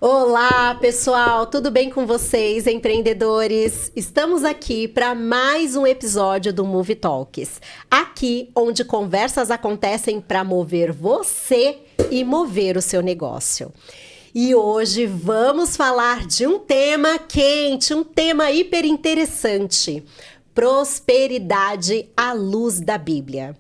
Olá, pessoal, tudo bem com vocês, empreendedores? Estamos aqui para mais um episódio do Move Talks. Aqui onde conversas acontecem para mover você e mover o seu negócio. E hoje vamos falar de um tema quente, um tema hiper interessante: prosperidade à luz da Bíblia.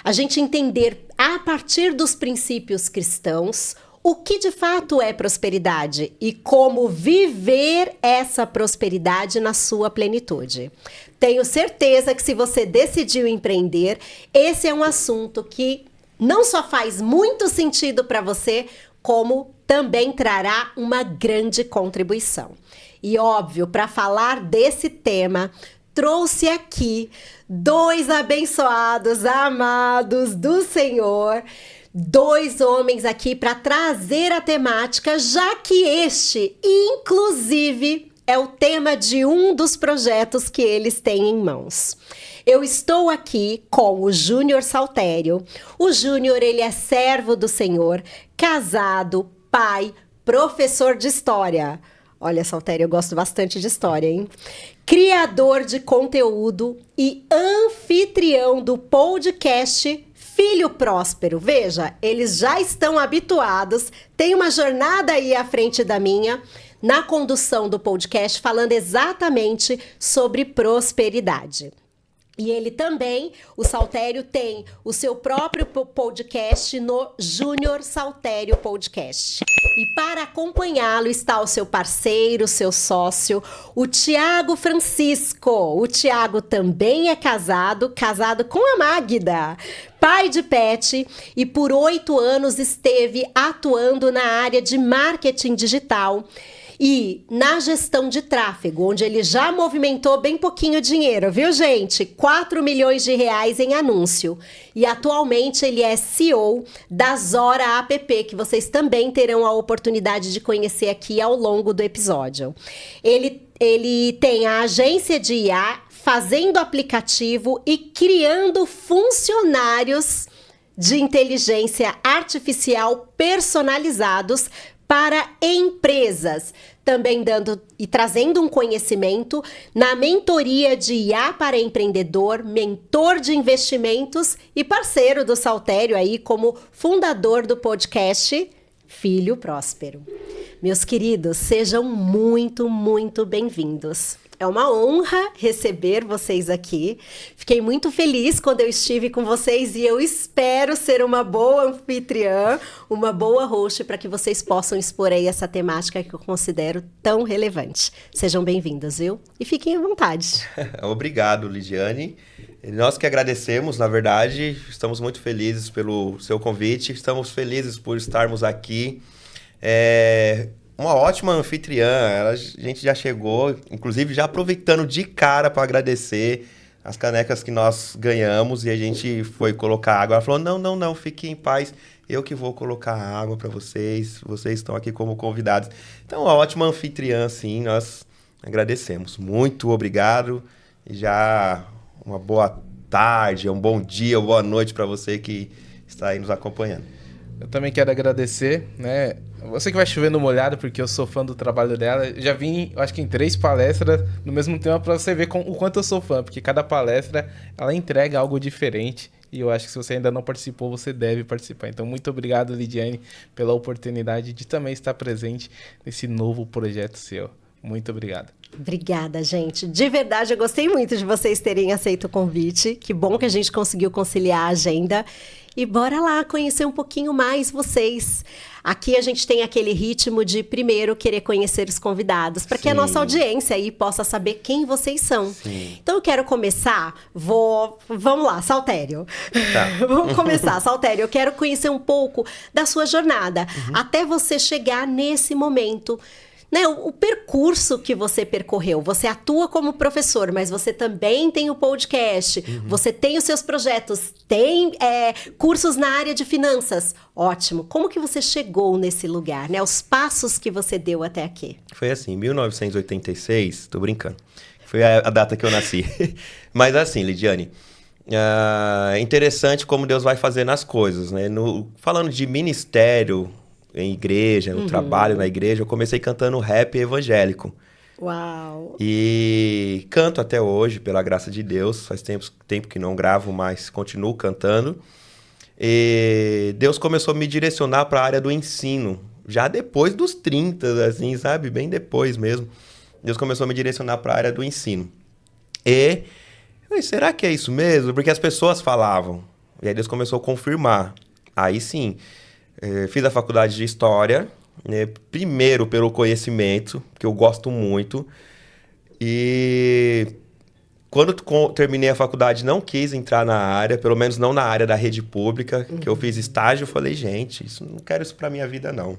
A gente entender a partir dos princípios cristãos o que de fato é prosperidade e como viver essa prosperidade na sua plenitude. Tenho certeza que se você decidiu empreender, esse é um assunto que não só faz muito sentido para você, como também trará uma grande contribuição. E óbvio, para falar desse tema, trouxe aqui dois abençoados, amados do Senhor, dois homens aqui para trazer a temática, já que este, inclusive, é o tema de um dos projetos que eles têm em mãos. Eu estou aqui com o Júnior Saltério. O Júnior, ele é servo do Senhor, casado, pai, professor de história. Olha, Saltério, eu gosto bastante de história, hein? Criador de conteúdo e anfitrião do podcast Filho Próspero. Veja, eles já estão habituados, tem uma jornada aí à frente da minha, na condução do podcast, falando exatamente sobre prosperidade. E ele também, o Saltério, tem o seu próprio podcast no Júnior Saltério Podcast. E para acompanhá-lo está o seu parceiro, o seu sócio, o Tiago Francisco. O Tiago também é casado com a Magda, pai de pet, e por 8 anos esteve atuando na área de marketing digital e na gestão de tráfego, onde ele já movimentou bem pouquinho dinheiro, viu, gente? 4 milhões de reais em anúncio. E atualmente ele é CEO da Zora App, que vocês também terão a oportunidade de conhecer aqui ao longo do episódio. Ele tem a agência de IA, fazendo aplicativo e criando funcionários de inteligência artificial personalizados para empresas, também dando e trazendo um conhecimento na mentoria de IA para empreendedor, mentor de investimentos e parceiro do Saltério aí como fundador do podcast Filho Próspero. Meus queridos, sejam muito, muito bem-vindos. É uma honra receber vocês aqui. Fiquei muito feliz quando eu estive com vocês e eu espero ser uma boa anfitriã, uma boa host para que vocês possam expor aí essa temática que eu considero tão relevante. Sejam bem-vindos, viu? E fiquem à vontade. Obrigado, Lidiane. Nós que agradecemos, na verdade, estamos muito felizes pelo seu convite, estamos felizes por estarmos aqui. Uma ótima anfitriã, a gente já chegou, inclusive já aproveitando de cara para agradecer as canecas que nós ganhamos e a gente foi colocar água. Ela falou, não, fiquem em paz, eu que vou colocar água para vocês estão aqui como convidados. Então, uma ótima anfitriã, sim, nós agradecemos. Muito obrigado e já uma boa tarde, um bom dia, uma boa noite para você que está aí nos acompanhando. Eu também quero agradecer, né? Você que vai chover no molhado, porque eu sou fã do trabalho dela. Já vim, eu acho que em 3 palestras no mesmo tema para você ver o quanto eu sou fã, porque cada palestra ela entrega algo diferente. E eu acho que se você ainda não participou, você deve participar. Então, muito obrigado, Lidiane, pela oportunidade de também estar presente nesse novo projeto seu. Muito obrigado. Obrigada, gente. De verdade, eu gostei muito de vocês terem aceito o convite. Que bom que a gente conseguiu conciliar a agenda. E bora lá conhecer um pouquinho mais vocês. Aqui a gente tem aquele ritmo de primeiro querer conhecer os convidados, para que a nossa audiência aí possa saber quem vocês são. Sim. Então eu quero começar, vamos lá, Saltério. Tá. Vamos começar, Saltério. Eu quero conhecer um pouco da sua jornada, até você chegar nesse momento. Né, o percurso que você percorreu. Você atua como professor, mas você também tem o podcast, você tem os seus projetos, tem cursos na área de finanças. Ótimo. Como que você chegou nesse lugar, né? Os passos que você deu até aqui. Foi assim, 1986, tô brincando. Foi a data que eu nasci. Mas assim, Lidiane, é interessante como Deus vai fazendo as coisas, né? Falando de ministério, em igreja, no trabalho na igreja, eu comecei cantando rap evangélico. Uau! E canto até hoje, pela graça de Deus. Faz tempo que não gravo, mas continuo cantando. E Deus começou a me direcionar para a área do ensino. Já depois dos 30, assim, sabe? Bem depois mesmo. Deus começou a me direcionar para a área do ensino. E, será que é isso mesmo? Porque as pessoas falavam. E aí Deus começou a confirmar. Aí sim, fiz a faculdade de História. Primeiro pelo conhecimento, que eu gosto muito. E quando terminei a faculdade, não quis entrar na área, pelo menos não na área da rede pública, que eu fiz estágio. Eu falei, gente, não quero isso pra minha vida, não.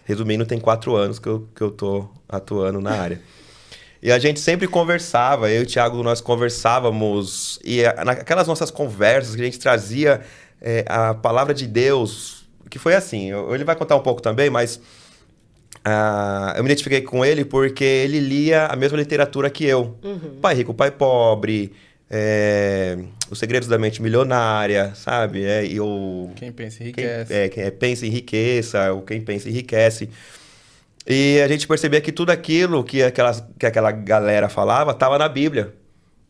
Resumindo, tem 4 anos que eu tô atuando na área. E a gente sempre conversava, eu e o Thiago, nós conversávamos, e naquelas nossas conversas que a gente trazia a palavra de Deus, que foi assim, ele vai contar um pouco também, mas eu me identifiquei com ele porque ele lia a mesma literatura que eu. Pai Rico, Pai Pobre, Os Segredos da Mente Milionária, sabe? Quem pensa enriquece. Quem pensa enriqueça, ou quem pensa enriquece. E a gente percebia que tudo aquilo que aquela galera falava estava na Bíblia.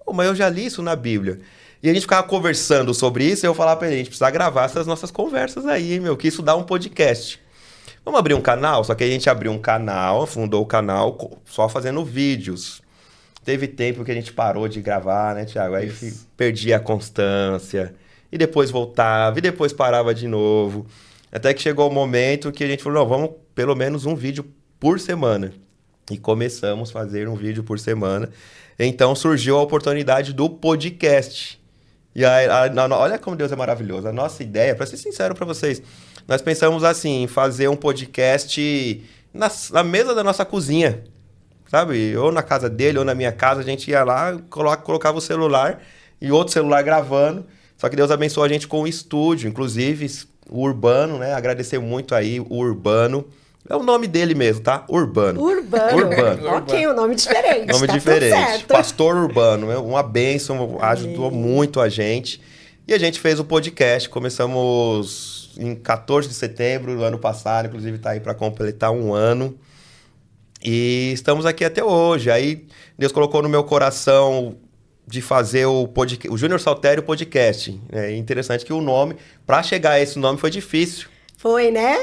Pô, mas eu já li isso na Bíblia. E a gente ficava conversando sobre isso e eu falava pra ele, a gente precisa gravar essas nossas conversas aí, meu, que isso dá um podcast. Vamos abrir um canal? Só que a gente abriu um canal, fundou o canal só fazendo vídeos. Teve tempo que a gente parou de gravar, né, Thiago? Aí perdia a constância. E depois voltava, e depois parava de novo. Até que chegou o momento que a gente falou, não, vamos pelo menos um vídeo por semana. E começamos a fazer um vídeo por semana. Então surgiu a oportunidade do podcast. E aí, olha como Deus é maravilhoso. A nossa ideia, para ser sincero para vocês, nós pensamos assim, em fazer um podcast na mesa da nossa cozinha. Sabe? Ou na casa dele, ou na minha casa, a gente ia lá, colocava o celular e outro celular gravando. Só que Deus abençoou a gente com um estúdio, inclusive o Urbano, né? Agradecer muito aí o Urbano. É o nome dele mesmo, tá? Urbano. Ok, um nome diferente. Nome tá diferente. Tudo certo. Pastor Urbano, uma bênção, ajudou muito a gente. E a gente fez o podcast, começamos em 14 de setembro do ano passado, inclusive tá aí para completar um ano. E estamos aqui até hoje. Aí Deus colocou no meu coração de fazer o Júnior Saltério Podcast. É interessante que o nome, para chegar a esse nome foi difícil. Foi, né?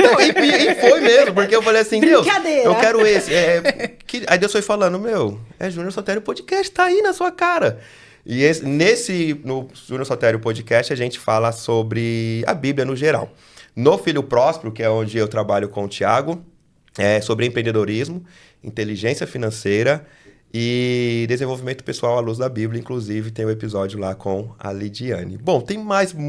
Não, e foi mesmo, porque eu falei assim, Deus, eu quero esse. Aí Deus foi falando, Júnior Saltério Podcast, tá aí na sua cara. E no Júnior Saltério Podcast, a gente fala sobre a Bíblia no geral. No Filho Próspero, que é onde eu trabalho com o Thiago, é sobre empreendedorismo, inteligência financeira e desenvolvimento pessoal à luz da Bíblia. Inclusive, tem um episódio lá com a Lidiane. Bom, tem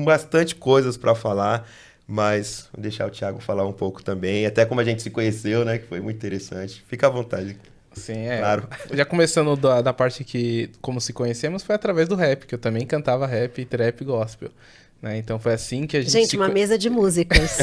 bastante coisas para falar, mas vou deixar o Thiago falar um pouco também. Até como a gente se conheceu, né? Que foi muito interessante. Fica à vontade. Sim, claro. Já começando da parte que, como se conhecemos, foi através do rap, que eu também cantava rap, trap e gospel. Né? Então foi assim que a gente... Gente, uma mesa de músicas.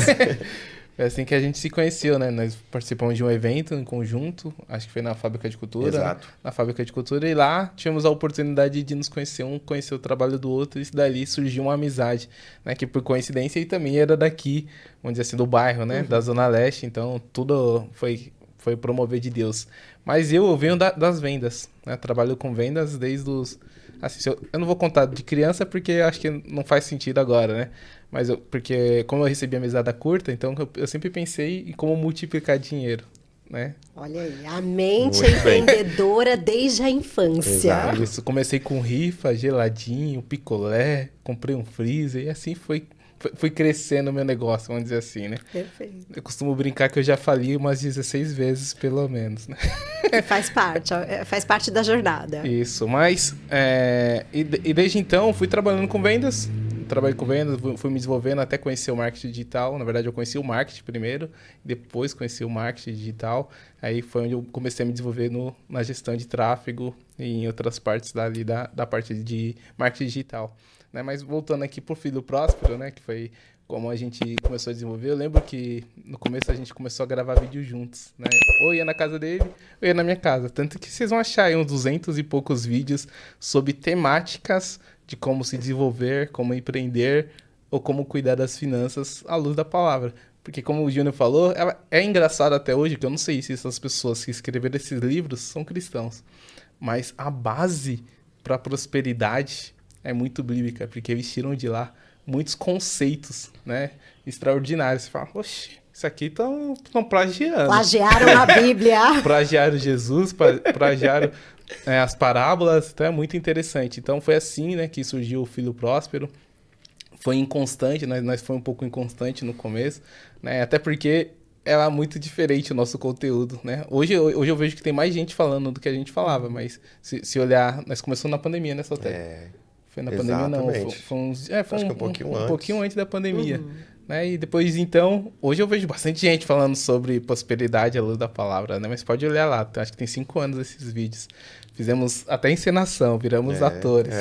Foi assim que a gente se conheceu, né? Nós participamos de um evento em conjunto, acho que foi na Fábrica de Cultura. Exato. Na Fábrica de Cultura, e lá tivemos a oportunidade de nos conhecer, um conhecer o trabalho do outro, e dali surgiu uma amizade, né? Que por coincidência ele também era daqui, vamos dizer assim, do bairro, né? Da Zona Leste, então tudo foi promover de Deus. Mas eu venho das vendas, né? Trabalho com vendas desde os... Assim, eu não vou contar de criança porque acho que não faz sentido agora, né? Mas porque como eu recebi a mesada curta, então eu sempre pensei em como multiplicar dinheiro, né? Olha aí, a mente é empreendedora desde a infância. Exato. Isso, comecei com rifa, geladinho, picolé, comprei um freezer e assim foi crescendo o meu negócio, vamos dizer assim, né? Perfeito. Eu costumo brincar que eu já fali umas 16 vezes, pelo menos, né? Faz parte da jornada. Isso, mas e desde então fui trabalhando com vendas. Trabalhei com vendas, fui me desenvolvendo até conhecer o marketing digital. Na verdade, eu conheci o marketing primeiro, depois conheci o marketing digital. Aí foi onde eu comecei a me desenvolver na gestão de tráfego e em outras partes da parte de marketing digital. Né? Mas voltando aqui pro Filho Próspero, né? Que foi como a gente começou a desenvolver. Eu lembro que no começo a gente começou a gravar vídeo juntos, né? Ou ia na casa dele, ou ia na minha casa. Tanto que vocês vão achar aí uns 200 e poucos vídeos sobre temáticas de como se desenvolver, como empreender ou como cuidar das finanças à luz da palavra. Porque como o Júnior falou, ela é engraçado até hoje, que eu não sei se essas pessoas que escreveram esses livros são cristãos. Mas a base para a prosperidade é muito bíblica, porque eles tiram de lá muitos conceitos, né, extraordinários. Você fala, oxe, isso aqui estão plagiando. Plagiaram a Bíblia. Plagiaram Jesus, plagiaram as parábolas, então é muito interessante. Então foi assim, né, que surgiu o Filho Próspero. Foi inconstante, nós foi um pouco inconstante no começo, né, até porque era muito diferente o nosso conteúdo, né? Hoje eu vejo que tem mais gente falando do que a gente falava, mas se olhar, nós começamos na pandemia, né, Sotério? Foi na pandemia, não. Foi um pouquinho antes da pandemia. Né? E depois, então, hoje eu vejo bastante gente falando sobre prosperidade à luz da palavra, né? Mas pode olhar lá, acho que tem 5 anos esses vídeos. Fizemos até encenação, viramos atores.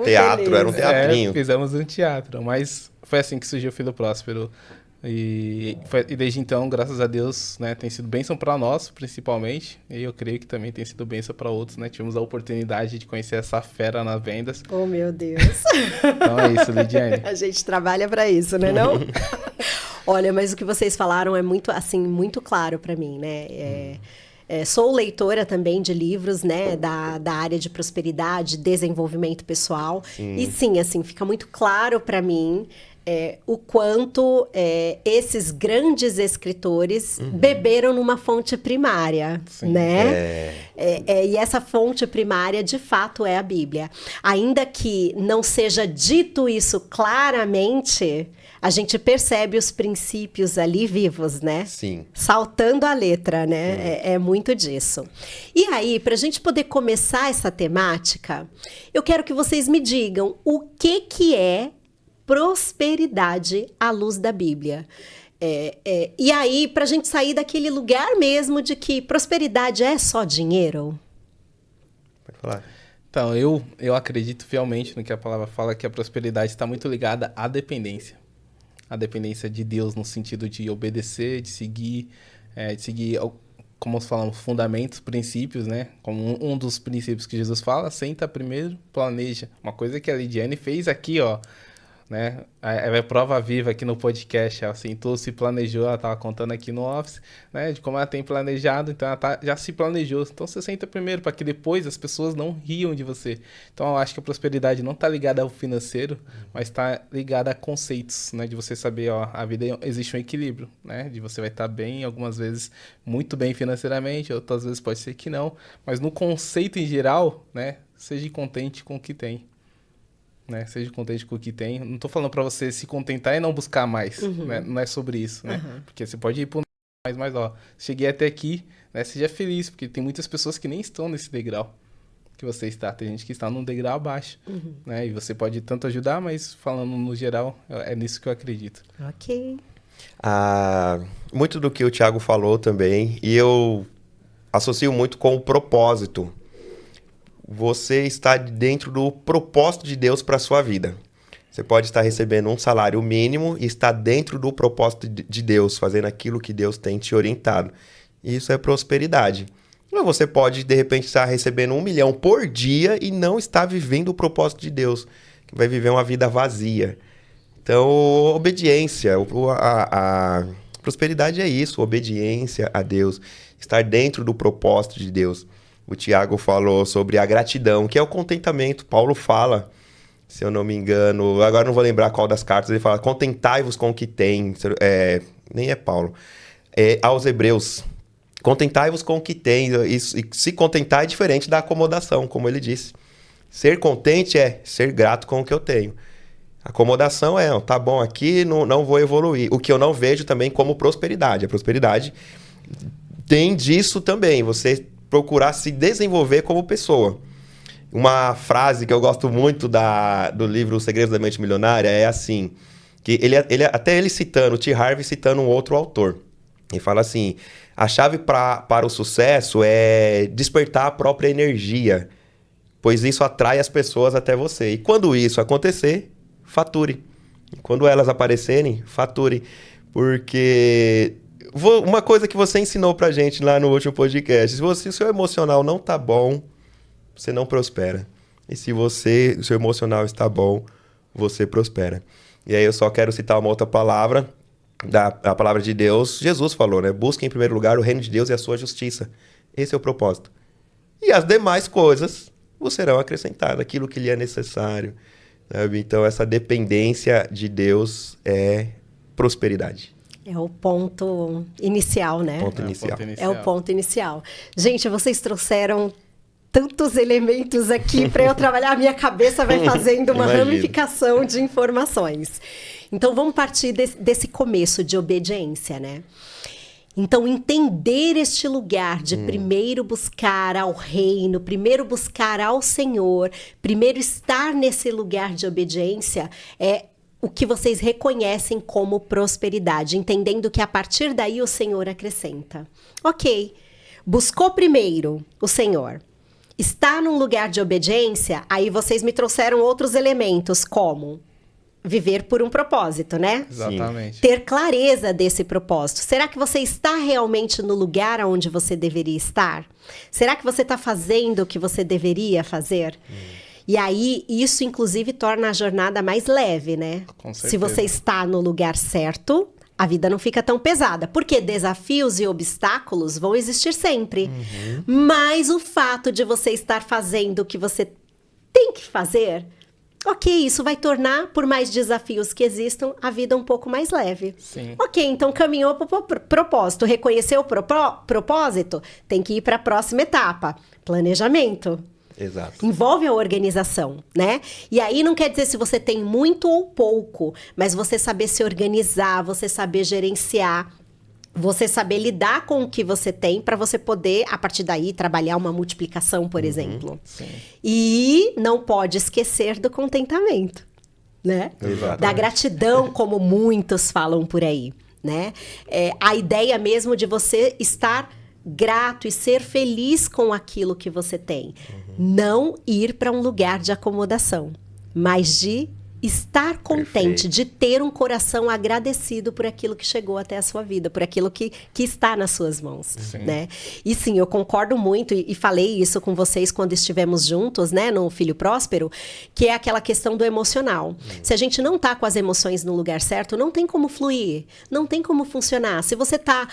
Teatro, era um teatrinho. Fizemos um teatro, mas foi assim que surgiu o Filho Próspero. E desde então, graças a Deus, né, tem sido bênção para nós, principalmente, e eu creio que também tem sido bênção para outros, né? Tivemos a oportunidade de conhecer essa fera nas vendas. Oh, meu Deus. Então é isso, Lidiane. A gente trabalha para isso, né, não? Olha, mas o que vocês falaram é muito, assim, muito claro para mim, né? Sou leitora também de livros, né, da área de prosperidade, desenvolvimento pessoal. Sim. E sim, assim, fica muito claro para mim o quanto esses grandes escritores beberam numa fonte primária, sim, né? E essa fonte primária, de fato, é a Bíblia. Ainda que não seja dito isso claramente, a gente percebe os princípios ali vivos, né? Sim. Saltando a letra, né? É muito disso. E aí, para a gente poder começar essa temática, eu quero que vocês me digam o que é prosperidade à luz da Bíblia. E aí, para a gente sair daquele lugar mesmo de que prosperidade é só dinheiro? Pode falar. Então, eu acredito fielmente no que a palavra fala, que a prosperidade está muito ligada à dependência. A dependência de Deus no sentido de obedecer, de seguir, como falamos, fundamentos, princípios, né? Como um dos princípios que Jesus fala, senta primeiro, planeja. Uma coisa que a Lidiane fez aqui, ó, né? É prova viva aqui no podcast. Ela sentou, se planejou, ela estava contando aqui no office, né? De como ela tem planejado, então ela já se planejou. Então você senta primeiro para que depois as pessoas não riam de você. Então eu acho que a prosperidade não está ligada ao financeiro, mas está ligada a conceitos, né? De você saber, ó, a vida existe um equilíbrio, né? De você vai estar bem, algumas vezes muito bem financeiramente, outras vezes pode ser que não, mas no conceito em geral, né? Seja contente com o que tem. Né? Seja contente com o que tem. Não tô falando para você se contentar e não buscar mais, né? Não é sobre isso, né? Porque você pode ir por mais, mas ó, cheguei até aqui, né? Seja feliz, porque tem muitas pessoas que nem estão nesse degrau que você está. Tem gente que está num degrau abaixo, né? E você pode tanto ajudar, mas falando no geral, é nisso que eu acredito. Ok. Muito do que o Thiago falou também, e eu associo muito com o propósito. Você está dentro do propósito de Deus para a sua vida. Você pode estar recebendo um salário mínimo e estar dentro do propósito de Deus, fazendo aquilo que Deus tem te orientado. Isso é prosperidade. Ou você pode, de repente, estar recebendo 1 milhão por dia e não estar vivendo o propósito de Deus, que vai viver uma vida vazia. Então, obediência. A prosperidade é isso, obediência a Deus, estar dentro do propósito de Deus. O Tiago falou sobre a gratidão, que é o contentamento. Paulo fala, se eu não me engano, agora não vou lembrar qual das cartas, ele fala, contentai-vos com o que tem. Nem é Paulo. Aos Hebreus, contentai-vos com o que tem. E se contentar é diferente da acomodação, como ele disse. Ser contente é ser grato com o que eu tenho. Acomodação tá bom aqui, não vou evoluir. O que eu não vejo também como prosperidade. A prosperidade tem disso também, você procurar se desenvolver como pessoa. Uma frase que eu gosto muito do livro Os Segredos da Mente Milionária é assim, que até ele citando, o T. Harv citando um outro autor. Ele fala assim, a chave para o sucesso é despertar a própria energia, pois isso atrai as pessoas até você. E quando isso acontecer, fature. Quando elas aparecerem, fature. Porque uma coisa que você ensinou pra gente lá no último podcast, se o seu emocional não tá bom, você não prospera. E se o seu emocional está bom, você prospera. E aí eu só quero citar uma outra palavra, da palavra de Deus, Jesus falou, né? Busque em primeiro lugar o reino de Deus e a sua justiça. Esse é o propósito. E as demais coisas vos serão acrescentadas, aquilo que lhe é necessário. Sabe? Então, essa dependência de Deus é prosperidade. É o ponto inicial, né? Ponto inicial. É o ponto inicial. Gente, vocês trouxeram tantos elementos aqui para eu trabalhar. A minha cabeça vai fazendo uma ramificação de informações. Então, vamos partir desse começo de obediência, né? Então, entender este lugar de primeiro buscar ao reino, primeiro buscar ao Senhor, primeiro estar nesse lugar de obediência é o que vocês reconhecem como prosperidade, entendendo que a partir daí o Senhor acrescenta. Ok, buscou primeiro o Senhor. Está num lugar de obediência, aí vocês me trouxeram outros elementos, como viver por um propósito, né? Exatamente. Ter clareza desse propósito. Será que você está realmente no lugar onde você deveria estar? Será que você está fazendo o que você deveria fazer? E aí, isso inclusive torna a jornada mais leve, né? Com certeza. Se você está no lugar certo, a vida não fica tão pesada. Porque desafios e obstáculos vão existir sempre. Mas o fato de você estar fazendo o que você tem que fazer, ok, isso vai tornar, por mais desafios que existam, a vida um pouco mais leve. Sim. Ok, então caminhou para o propósito. Reconheceu o propósito? Tem que ir para a próxima etapa. Planejamento. Exato. Envolve a organização, né? E aí não quer dizer se você tem muito ou pouco, mas você saber se organizar, você saber gerenciar, você saber lidar com o que você tem para você poder, a partir daí, trabalhar uma multiplicação, por exemplo. Sim. E não pode esquecer do contentamento, né? Exatamente. Da gratidão, como muitos falam por aí, né? A ideia mesmo de você estar grato e ser feliz com aquilo que você tem. Não ir para um lugar de acomodação, mas de estar contente, Perfeito. de ter um coração agradecido por aquilo que chegou até a sua vida, por aquilo que está nas suas mãos, Sim. né? E sim, eu concordo muito e falei isso com vocês quando estivemos juntos, né, no Filho Próspero, que é aquela questão do emocional. Se a gente não tá com as emoções no lugar certo, não tem como fluir, não tem como funcionar. Se você tá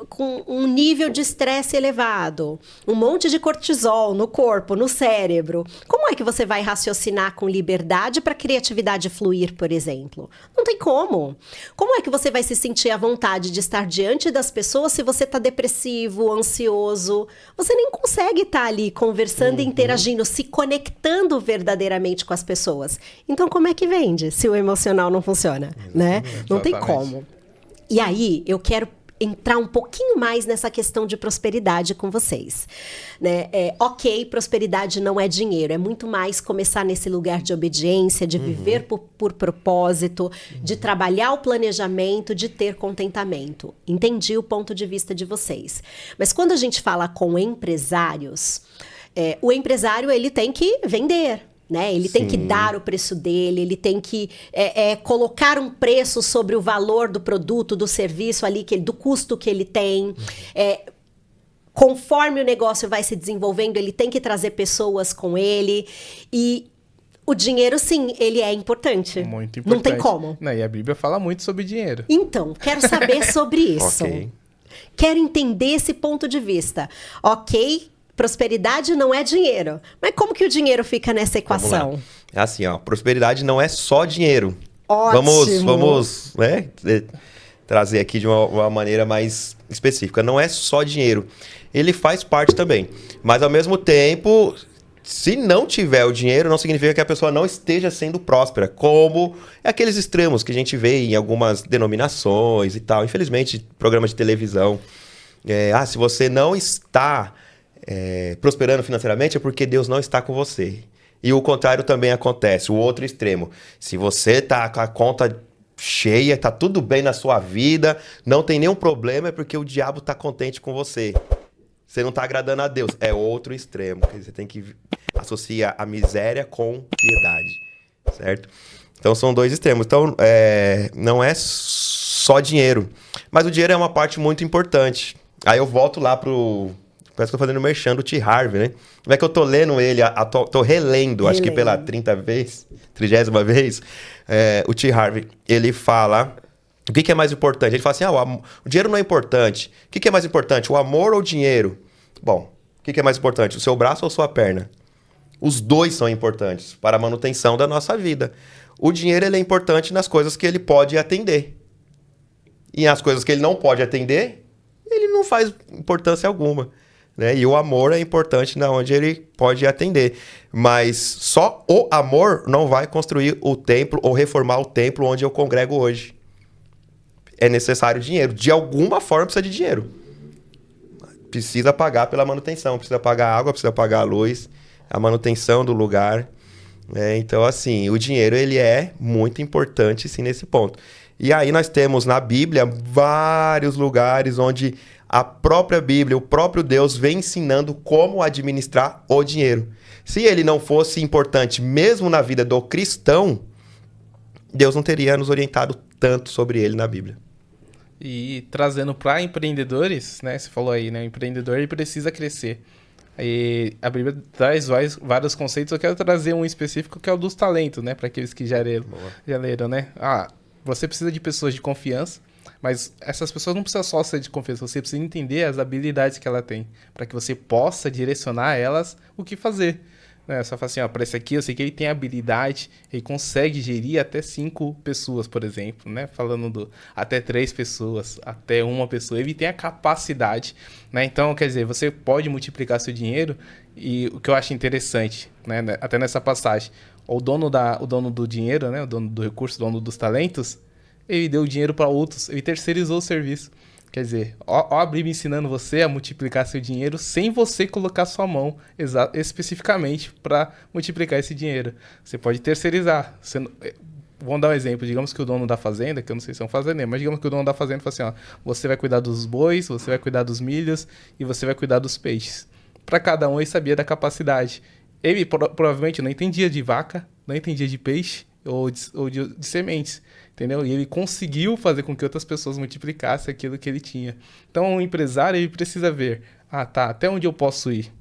com um nível de estresse elevado, um monte de cortisol no corpo, no cérebro, como é que você vai raciocinar com liberdade para criatividade fluir, por exemplo? Não tem como. Como é que você vai se sentir à vontade de estar diante das pessoas se você está depressivo, ansioso? Você nem consegue estar ali conversando e interagindo, se conectando verdadeiramente com as pessoas. Então, como é que vende se o emocional não funciona, né? Não tem como. E aí, eu quero entrar um pouquinho mais nessa questão de prosperidade com vocês, né? Ok, prosperidade não é dinheiro, é muito mais começar nesse lugar de obediência, de viver por propósito, de trabalhar o planejamento, de ter contentamento. Entendi o ponto de vista de vocês. Mas quando a gente fala com empresários, o empresário ele tem que vender, né? Ele tem que dar o preço dele, ele tem que colocar um preço sobre o valor do produto, do serviço ali, do custo que ele tem. Conforme o negócio vai se desenvolvendo, ele tem que trazer pessoas com ele. E o dinheiro, sim, ele é importante. Muito importante. Não tem como. Não, e a Bíblia fala muito sobre dinheiro. Então, quero saber sobre isso. Ok. Quero entender esse ponto de vista. Ok, prosperidade não é dinheiro. Mas como que o dinheiro fica nessa equação? É assim, ó, prosperidade não é só dinheiro. Ótimo. Vamos, né, trazer aqui de uma maneira mais específica. Não é só dinheiro. Ele faz parte também. Mas, ao mesmo tempo, se não tiver o dinheiro, não significa que a pessoa não esteja sendo próspera. Como aqueles extremos que a gente vê em algumas denominações e tal. Infelizmente, programas de televisão. Se você não está prosperando financeiramente, é porque Deus não está com você. E o contrário também acontece, o outro extremo. Se você tá com a conta cheia, tá tudo bem na sua vida, não tem nenhum problema, é porque o diabo tá contente com você. Você não tá agradando a Deus. É outro extremo. Você tem que associar a miséria com piedade, certo? Então, são dois extremos. Então, não é só dinheiro. Mas o dinheiro é uma parte muito importante. Aí eu volto lá parece que eu tô fazendo merchan do T. Harvey, né? Como é que eu tô lendo ele, tô relendo, acho que pela 30ª vez, o T. Harvey, ele fala O que é mais importante? Ele fala assim, o dinheiro não é importante. O que é mais importante, o amor ou o dinheiro? Bom, o que é mais importante, o seu braço ou sua perna? Os dois são importantes para a manutenção da nossa vida. O dinheiro ele é importante nas coisas que ele pode atender. E as coisas que ele não pode atender, ele não faz importância alguma. Né? E o amor é importante na onde ele pode atender. Mas só o amor não vai construir o templo ou reformar o templo onde eu congrego hoje. É necessário dinheiro. De alguma forma precisa de dinheiro. Precisa pagar pela manutenção, precisa pagar a água, precisa pagar a luz, a manutenção do lugar. Então, assim, o dinheiro ele é muito importante, sim, nesse ponto. E aí nós temos na Bíblia vários lugares onde a própria Bíblia, o próprio Deus vem ensinando como administrar o dinheiro. Se ele não fosse importante mesmo na vida do cristão, Deus não teria nos orientado tanto sobre ele na Bíblia. E trazendo para empreendedores, né? Você falou aí, né? O empreendedor ele precisa crescer. E a Bíblia traz vários conceitos. Eu quero trazer um específico que é o dos talentos, né? Para aqueles que já leram, né? Você precisa de pessoas de confiança, mas essas pessoas não precisam só ser de confiança. Você precisa entender as habilidades que ela tem, para que você possa direcionar elas o que fazer. Só fala assim, para esse aqui eu sei que ele tem habilidade, ele consegue gerir até 5 pessoas, por exemplo, né? Falando até 3 pessoas, até 1 pessoa, ele tem a capacidade, né? Então, quer dizer, você pode multiplicar seu dinheiro e o que eu acho interessante, né? Até nessa passagem, o dono do dinheiro, né? O dono do recurso, o dono dos talentos, ele deu o dinheiro para outros, ele terceirizou o serviço. Quer dizer, ó a Bíblia ensinando você a multiplicar seu dinheiro sem você colocar sua mão especificamente para multiplicar esse dinheiro. Você pode terceirizar. Vamos dar um exemplo. Digamos que o dono da fazenda, que eu não sei se é um fazendeiro, mas digamos que o dono da fazenda fala assim, você vai cuidar dos bois, você vai cuidar dos milhos e você vai cuidar dos peixes. Para cada um, ele sabia da capacidade. Ele provavelmente não entendia de vaca, não entendia de peixe ou de sementes. Entendeu? E ele conseguiu fazer com que outras pessoas multiplicassem aquilo que ele tinha. Então, o empresário ele precisa ver, até onde eu posso ir?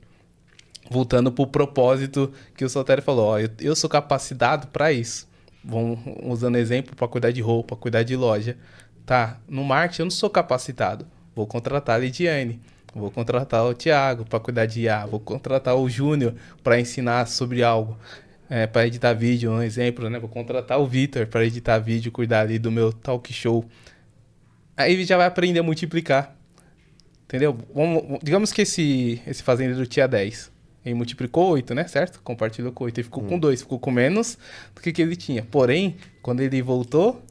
Voltando para o propósito que o Soltério falou, eu sou capacitado para isso. Vamos usando exemplo para cuidar de roupa, cuidar de loja. No marketing eu não sou capacitado. Vou contratar a Lidiane, vou contratar o Thiago para cuidar de IA, vou contratar o Júnior para ensinar sobre algo. Para editar vídeo, um exemplo, né? Vou contratar o Vitor para editar vídeo, cuidar ali do meu talk show. Aí ele já vai aprender a multiplicar. Entendeu? Digamos que esse fazendeiro tinha 10. Ele multiplicou 8, né? Certo? Compartilhou com 8. Ele ficou com 2. Ficou com menos do que ele tinha. Porém, quando ele voltou,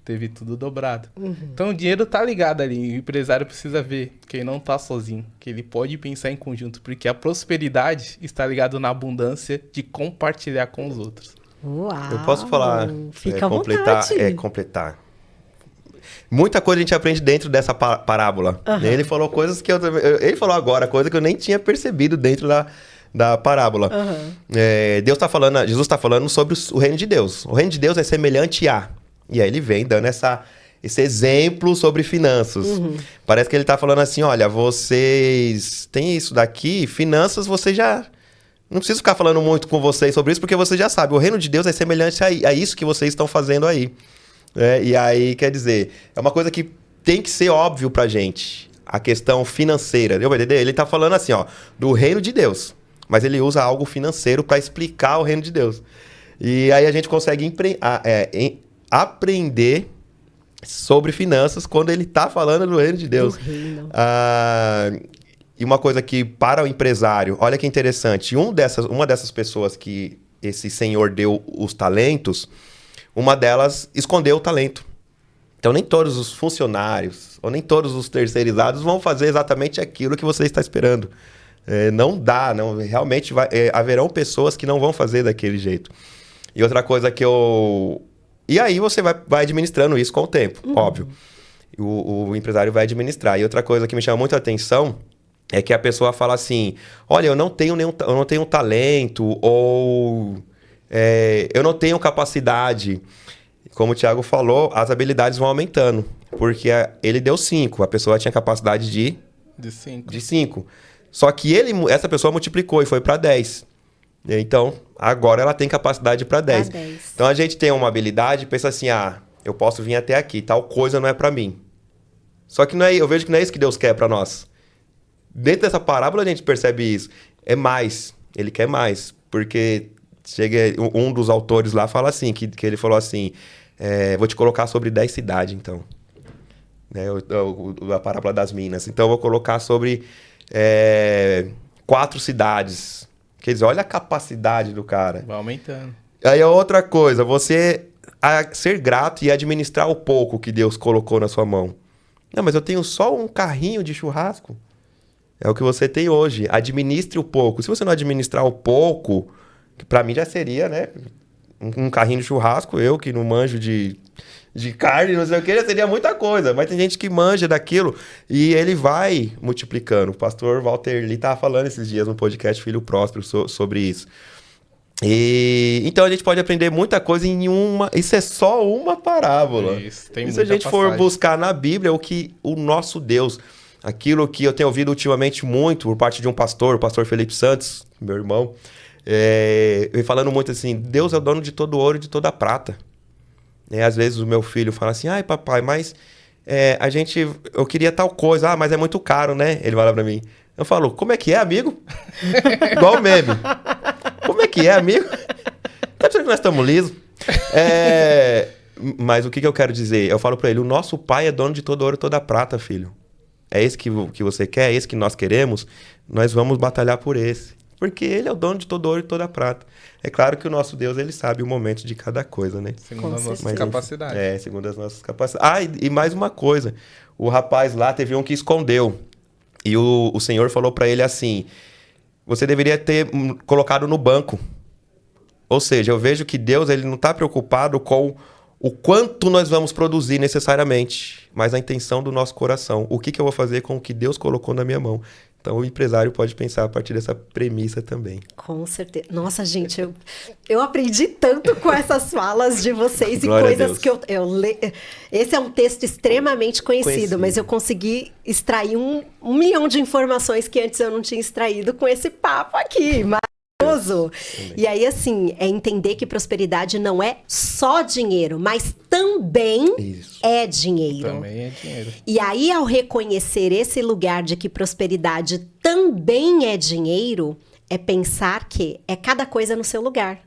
teve tudo dobrado. Então, o dinheiro tá ligado ali. O empresário precisa ver que ele não tá sozinho. Que ele pode pensar em conjunto. Porque a prosperidade está ligada na abundância de compartilhar com os outros. Uau! Eu posso falar, Fica à vontade. completar. Muita coisa a gente aprende dentro dessa parábola. Ele falou coisas que ele falou agora, coisa que eu nem tinha percebido dentro da parábola. Jesus está falando sobre o reino de Deus. O reino de Deus é semelhante a... E aí ele vem dando esse exemplo sobre finanças. Parece que ele está falando assim, olha, vocês têm isso daqui, finanças, você já... Não preciso ficar falando muito com vocês sobre isso, porque você já sabe. O reino de Deus é semelhante a isso que vocês estão fazendo aí. E aí, quer dizer, é uma coisa que tem que ser óbvio pra gente. A questão financeira, deu pra entender? Ele está falando assim, do reino de Deus. Mas ele usa algo financeiro para explicar o reino de Deus. E aí a gente consegue aprender sobre finanças quando ele está falando do reino de Deus. E uma coisa que, para o empresário, olha que interessante, uma dessas pessoas que esse senhor deu os talentos, uma delas escondeu o talento. Então, nem todos os funcionários ou nem todos os terceirizados vão fazer exatamente aquilo que você está esperando. Não dá, realmente haverão pessoas que não vão fazer daquele jeito. E outra coisa que E aí você vai administrando isso com o tempo, óbvio. O empresário vai administrar. E outra coisa que me chama muito a atenção é que a pessoa fala assim, olha, eu não tenho talento, ou eu não tenho capacidade. Como o Thiago falou, as habilidades vão aumentando. Porque ele deu 5, a pessoa tinha capacidade de 5. Só que essa pessoa multiplicou e foi para 10. Então, agora ela tem capacidade para 10. Então, a gente tem uma habilidade e pensa assim, eu posso vir até aqui, tal coisa não é para mim. Só que não é, eu vejo que não é isso que Deus quer para nós. Dentro dessa parábola a gente percebe isso. É mais. Ele quer mais. Porque um dos autores lá fala assim, que ele falou assim, vou te colocar sobre 10 cidades, então. A parábola das minas. Então eu vou colocar sobre 4 cidades. Quer dizer, olha a capacidade do cara. Vai aumentando. Aí a outra coisa, você ser grato e administrar o pouco que Deus colocou na sua mão. Não, mas eu tenho só um carrinho de churrasco. É o que você tem hoje. Administre o pouco. Se você não administrar o pouco, que pra mim já seria, né? Um carrinho de churrasco, eu que não manjo de carne, não sei o que, já seria muita coisa. Mas tem gente que manja daquilo e ele vai multiplicando. O pastor Walter Lee estava falando esses dias no podcast Filho Próspero sobre isso. E então a gente pode aprender muita coisa em uma. Isso é só uma parábola. Isso, tem e se muita a gente passagem. for buscar na Bíblia o nosso Deus, aquilo que eu tenho ouvido ultimamente muito por parte de um pastor, o pastor Felipe Santos, meu irmão, vem falando muito assim: Deus é o dono de todo ouro e de toda prata. Às vezes o meu filho fala assim: ai papai, mas eu queria tal coisa, mas é muito caro, né? Ele fala pra mim. Eu falo: como é que é, amigo? Igual o meme. Como é que é, amigo? Tá pensando que nós estamos lisos? Mas o que eu quero dizer? Eu falo pra ele: o nosso pai é dono de todo ouro e toda prata, filho. É esse que você quer? É esse que nós queremos? Nós vamos batalhar por esse. Porque ele é o dono de todo ouro e toda prata. É claro que o nosso Deus, ele sabe o momento de cada coisa, né? Segundo as nossas capacidades. Segundo as nossas capacidades. E mais uma coisa. O rapaz lá teve um que escondeu. E o Senhor falou pra ele assim: você deveria ter colocado no banco. Ou seja, eu vejo que Deus, ele não está preocupado com o quanto nós vamos produzir necessariamente, mas a intenção do nosso coração. O que eu vou fazer com o que Deus colocou na minha mão? Então, o empresário pode pensar a partir dessa premissa também. Com certeza. Nossa, gente, eu aprendi tanto com essas falas de vocês e Glória coisas que eu leio. Esse é um texto extremamente conhecido, mas eu consegui extrair um milhão de informações que antes eu não tinha extraído com esse papo aqui. Maravilhoso. E aí, assim, é entender que prosperidade não é só dinheiro, mas também é dinheiro. Também é dinheiro. E aí, ao reconhecer esse lugar de que prosperidade também é dinheiro, é pensar que é cada coisa no seu lugar.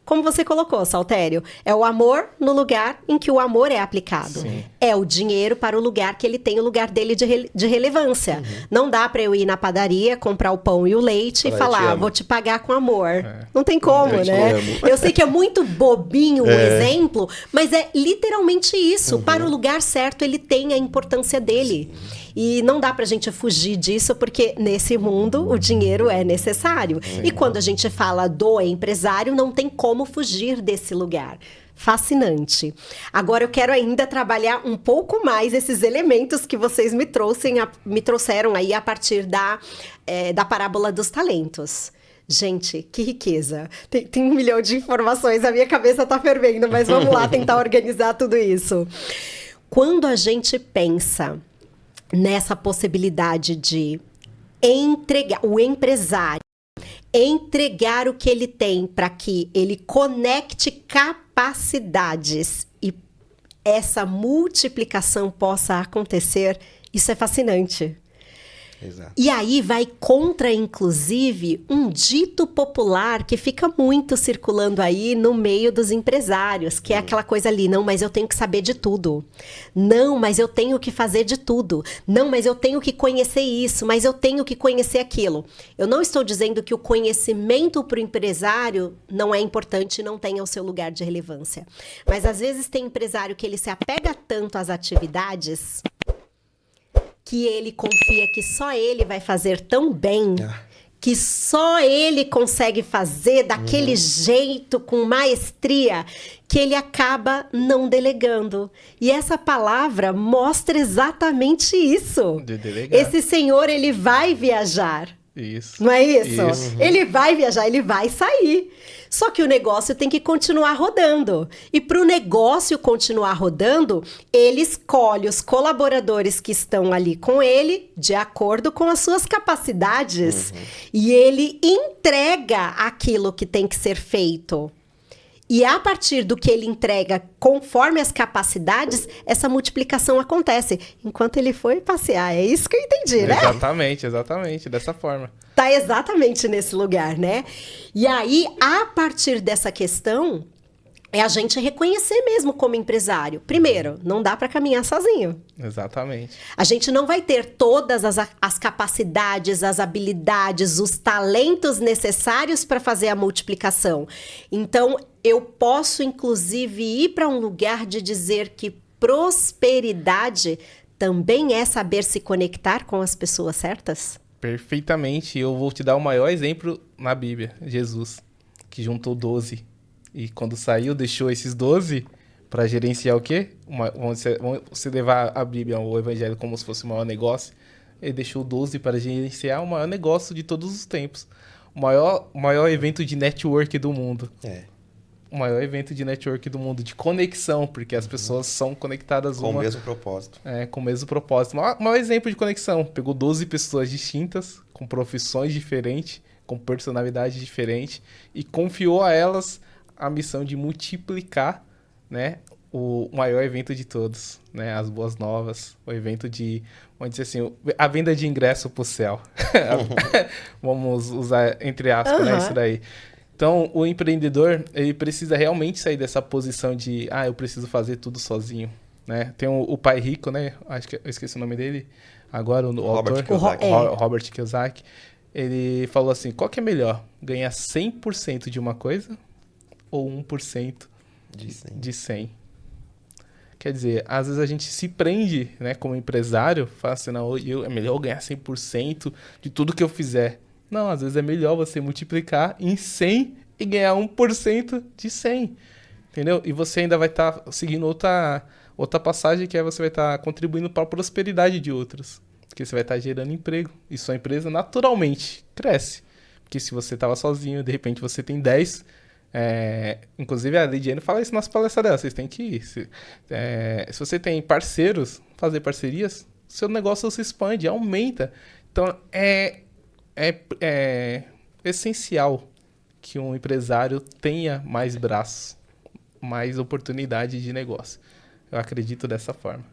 Como você colocou, Saltério, é o amor no lugar em que o amor é aplicado. Sim. É o dinheiro para o lugar que ele tem o lugar dele de relevância. Não dá para eu ir na padaria, comprar o pão e o leite e falar, vou te pagar com amor. Não tem como, né? Eu sei que é muito bobinho o exemplo, mas é literalmente isso. Para o lugar certo, ele tem a importância dele. E não dá pra gente fugir disso, porque nesse mundo o dinheiro é necessário. E quando a gente fala do empresário, não tem como fugir desse lugar. Fascinante. Agora eu quero ainda trabalhar um pouco mais esses elementos que vocês me trouxeram aí a partir da parábola dos talentos. Gente, que riqueza. Tem 1 milhão de informações, a minha cabeça tá fervendo, mas vamos lá tentar organizar tudo isso. Quando a gente pensa nessa possibilidade de entregar, o empresário entregar o que ele tem para que ele conecte capacidades e essa multiplicação possa acontecer, isso é fascinante. Exato. E aí vai contra, inclusive, um dito popular que fica muito circulando aí no meio dos empresários, que é aquela coisa ali, não, mas eu tenho que saber de tudo. Não, mas eu tenho que fazer de tudo. Não, mas eu tenho que conhecer isso, mas eu tenho que conhecer aquilo. Eu não estou dizendo que o conhecimento para o empresário não é importante e não tenha o seu lugar de relevância. Mas às vezes tem empresário que ele se apega tanto às atividades que ele confia que só ele vai fazer tão bem, que só ele consegue fazer daquele jeito, com maestria, que ele acaba não delegando. E essa palavra mostra exatamente isso. De delegar. Esse senhor, ele vai viajar. Isso. Não é isso? Ele vai viajar, ele vai sair. Só que o negócio tem que continuar rodando. E para o negócio continuar rodando, ele escolhe os colaboradores que estão ali com ele, de acordo com as suas capacidades. E ele entrega aquilo que tem que ser feito. E a partir do que ele entrega conforme as capacidades, essa multiplicação acontece. Enquanto ele foi passear. É isso que eu entendi, né? Exatamente, dessa forma. Tá exatamente nesse lugar, né? E aí, a partir dessa questão, é a gente reconhecer mesmo como empresário. Primeiro, não dá para caminhar sozinho. Exatamente. A gente não vai ter todas as capacidades, as habilidades, os talentos necessários para fazer a multiplicação. Então, eu posso, inclusive, ir para um lugar de dizer que prosperidade também é saber se conectar com as pessoas certas? Perfeitamente. Eu vou te dar o maior exemplo na Bíblia. Jesus, que juntou 12. E quando saiu, deixou esses 12 para gerenciar o quê? Você levar a Bíblia, o Evangelho, como se fosse o maior negócio. Ele deixou 12 para gerenciar o maior negócio de todos os tempos. O maior evento de network do mundo. O maior evento de network do mundo, de conexão, porque as pessoas são conectadas com o mesmo propósito. Com o mesmo propósito. O maior exemplo de conexão. Pegou 12 pessoas distintas, com profissões diferentes, com personalidades diferentes, e confiou a elas a missão de multiplicar, né, o maior evento de todos, né, as boas novas, o evento de, vamos dizer assim, a venda de ingresso pro céu. Vamos usar entre aspas, né, isso daí. Então, o empreendedor, ele precisa realmente sair dessa posição de, eu preciso fazer tudo sozinho, né? Tem o pai rico, né, acho que eu esqueci o nome dele, agora o autor, Robert Kiyosaki, ele falou assim, qual que é melhor, ganhar 100% de uma coisa ou 1% de 100. Quer dizer, às vezes a gente se prende, né, como empresário, fala assim, não, é melhor eu ganhar 100% de tudo que eu fizer. Não, às vezes é melhor você multiplicar em 100 e ganhar 1% de 100, entendeu? E você ainda vai estar seguindo outra passagem, que é você vai estar contribuindo para a prosperidade de outros, porque você vai estar gerando emprego, e sua empresa naturalmente cresce. Porque se você estava sozinho, de repente você tem 10... inclusive a Lidiane fala isso nas palestras dela, vocês têm que ir. Se você tem parceiros, fazer parcerias, seu negócio se expande, aumenta. Então é essencial que um empresário tenha mais braços, mais oportunidade de negócio. Eu acredito dessa forma.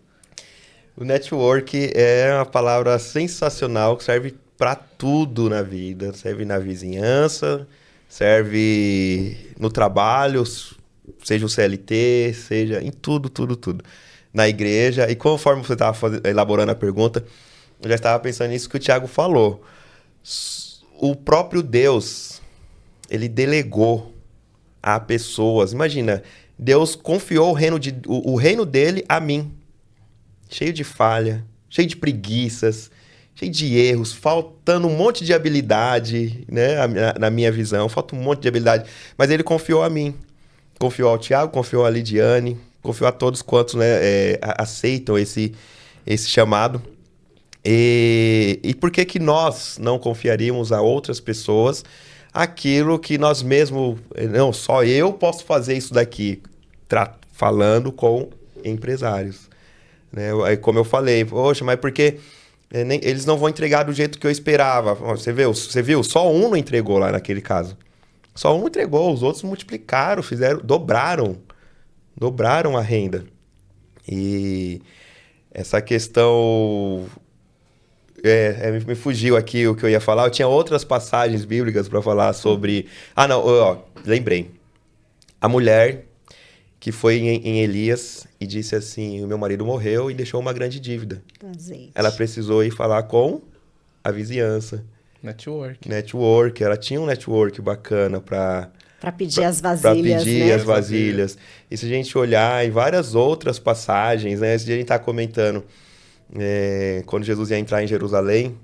O network é uma palavra sensacional que serve para tudo na vida. Serve na vizinhança, serve no trabalho, seja o CLT, seja em tudo. Na igreja. E conforme você estava elaborando a pergunta, eu já estava pensando nisso que o Thiago falou. O próprio Deus, ele delegou a pessoas. Imagina, Deus confiou o reino dele a mim. Cheio de falha, cheio de preguiças, cheio de erros, faltando um monte de habilidade, né? Na minha visão, falta um monte de habilidade. Mas ele confiou a mim, confiou ao Thiago, confiou a Lidiane, confiou a todos quantos, né, aceitam esse chamado. E por que nós não confiaríamos a outras pessoas aquilo que nós mesmos... Não, só eu posso fazer isso daqui, falando com empresários. Né? Como eu falei, poxa, mas porque eles não vão entregar do jeito que eu esperava. Você viu? Só um não entregou lá naquele caso. Só um entregou, os outros multiplicaram, dobraram a renda. E essa questão... me fugiu aqui o que eu ia falar. Eu tinha outras passagens bíblicas para falar sobre... lembrei. A mulher que foi em Elias e disse assim, o meu marido morreu e deixou uma grande dívida. Azeite. Ela precisou ir falar com a vizinhança. Network. Ela tinha um network bacana para pedir as vasilhas, para pedir, né? As vasilhas. E se a gente olhar em várias outras passagens, né? Esse dia a gente está comentando, quando Jesus ia entrar em Jerusalém,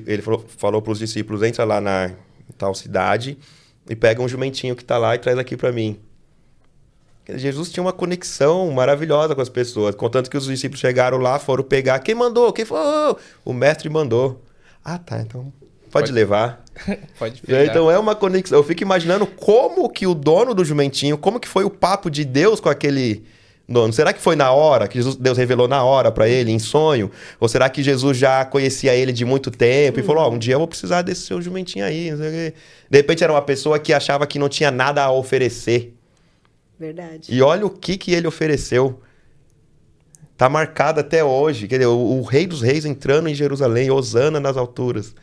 ele falou para os discípulos, entra lá na tal cidade e pega um jumentinho que está lá e traz aqui para mim. Jesus tinha uma conexão maravilhosa com as pessoas, contanto que os discípulos chegaram lá, foram pegar. Quem mandou? Quem foi? O mestre mandou. Ah, tá, então pode levar. Pode pegar. Então é uma conexão. Eu fico imaginando como que o dono do jumentinho, como que foi o papo de Deus com aquele dono. Será que foi na hora, que Deus revelou na hora para ele, em sonho? Ou será que Jesus já conhecia ele de muito tempo e falou, um dia eu vou precisar desse seu jumentinho aí. Não sei o quê. De repente era uma pessoa que achava que não tinha nada a oferecer. Verdade. E olha o que ele ofereceu. Tá marcado até hoje. Quer dizer, o Rei dos Reis entrando em Jerusalém, Hosana nas alturas.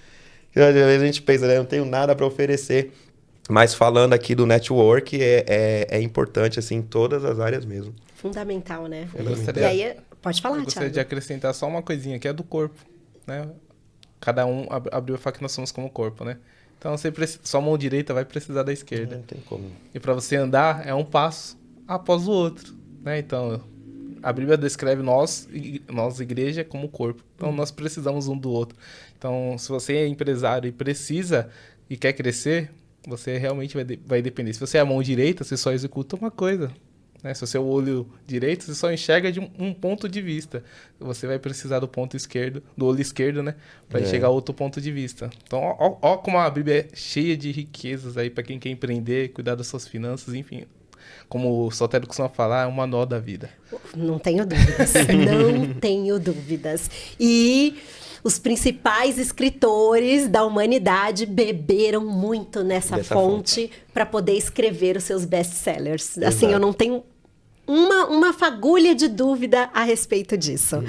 Às vezes a gente pensa, né, não tenho nada para oferecer. Mas falando aqui do network, é importante, assim, em todas as áreas mesmo. Fundamental, né? Gostaria, E aí, pode falar, eu gostaria Thiago. de acrescentar só uma coisinha, que é do corpo, né? Cada um abriu e fala que nós somos como corpo, né? Então, sua mão direita vai precisar da esquerda. Não tem como. E para você andar, é um passo após o outro, né? Então, a Bíblia descreve nós, igreja, como corpo. Então, nós precisamos um do outro. Então, se você é empresário e precisa e quer crescer, você realmente vai depender. Se você é a mão direita, você só executa uma coisa, né? Se você é o olho direito, você só enxerga de um ponto de vista. Você vai precisar do ponto esquerdo, do olho esquerdo, né? Para enxergar outro ponto de vista. Então, ó como a Bíblia é cheia de riquezas aí para quem quer empreender, cuidar das suas finanças, enfim. Como o Saltério costuma falar, é uma nó da vida. Não tenho dúvidas, não tenho dúvidas. E os principais escritores da humanidade beberam muito nessa fonte para poder escrever os seus best-sellers. Exato. Assim, eu não tenho uma fagulha de dúvida a respeito disso,